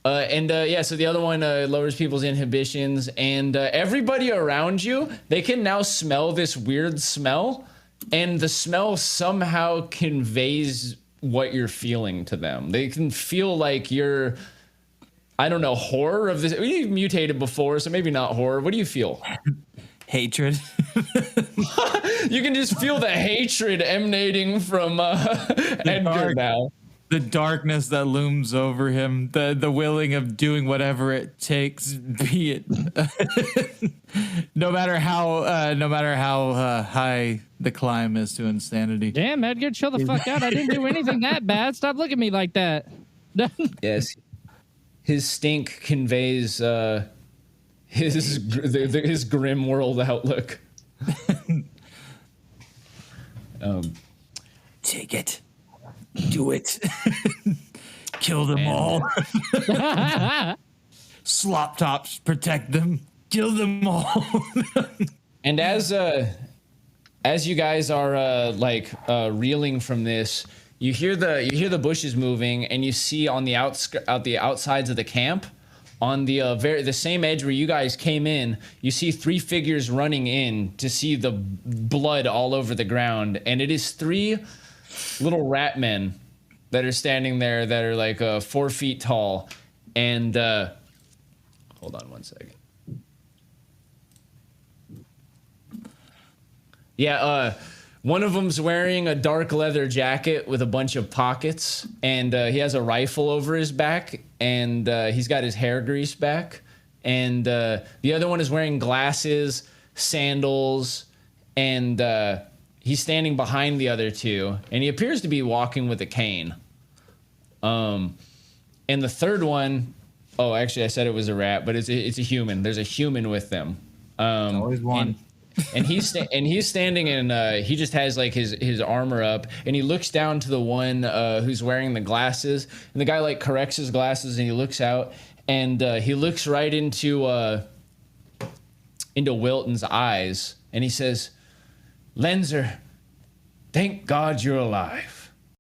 Speaker 1: So the other one lowers people's inhibitions, and everybody around you, they can now smell this weird smell, and the smell somehow conveys what you're feeling to them. They can feel like you're, I don't know, horror of this. We've mutated before, so maybe not horror. What do you feel?
Speaker 2: Hatred.
Speaker 1: You can just feel the hatred emanating from Edgar now.
Speaker 2: The darkness that looms over him, the willing of doing whatever it takes, be it no matter how high the climb is to insanity.
Speaker 4: Damn, Edgar, chill the fuck out. I didn't do anything that bad. Stop looking at me like that.
Speaker 1: Yes, his stink conveys his grim world outlook.
Speaker 2: Take it. Do it. Kill them all. Slop Tops, protect them. Kill them all.
Speaker 1: And as you guys are reeling from this, you hear the bushes moving, and you see on the outsides of the camp, on the same edge where you guys came in, you see three figures running in to see the blood all over the ground, and it is three little rat men that are standing there that are like 4 feet tall. And hold on one second. Yeah, one of them's wearing a dark leather jacket with a bunch of pockets, and he has a rifle over his back, and he's got his hair greased back. And the other one is wearing glasses, sandals, and he's standing behind the other two, and he appears to be walking with a cane. And the third one, actually I said it was a rat, but it's a human. There's a human with them.
Speaker 2: Always one.
Speaker 1: And he's standing, and he just has like his armor up, and he looks down to the one who's wearing the glasses, and the guy like corrects his glasses, and he looks out, and he looks right into Wilton's eyes, and he says, "Lenzer, thank God you're alive."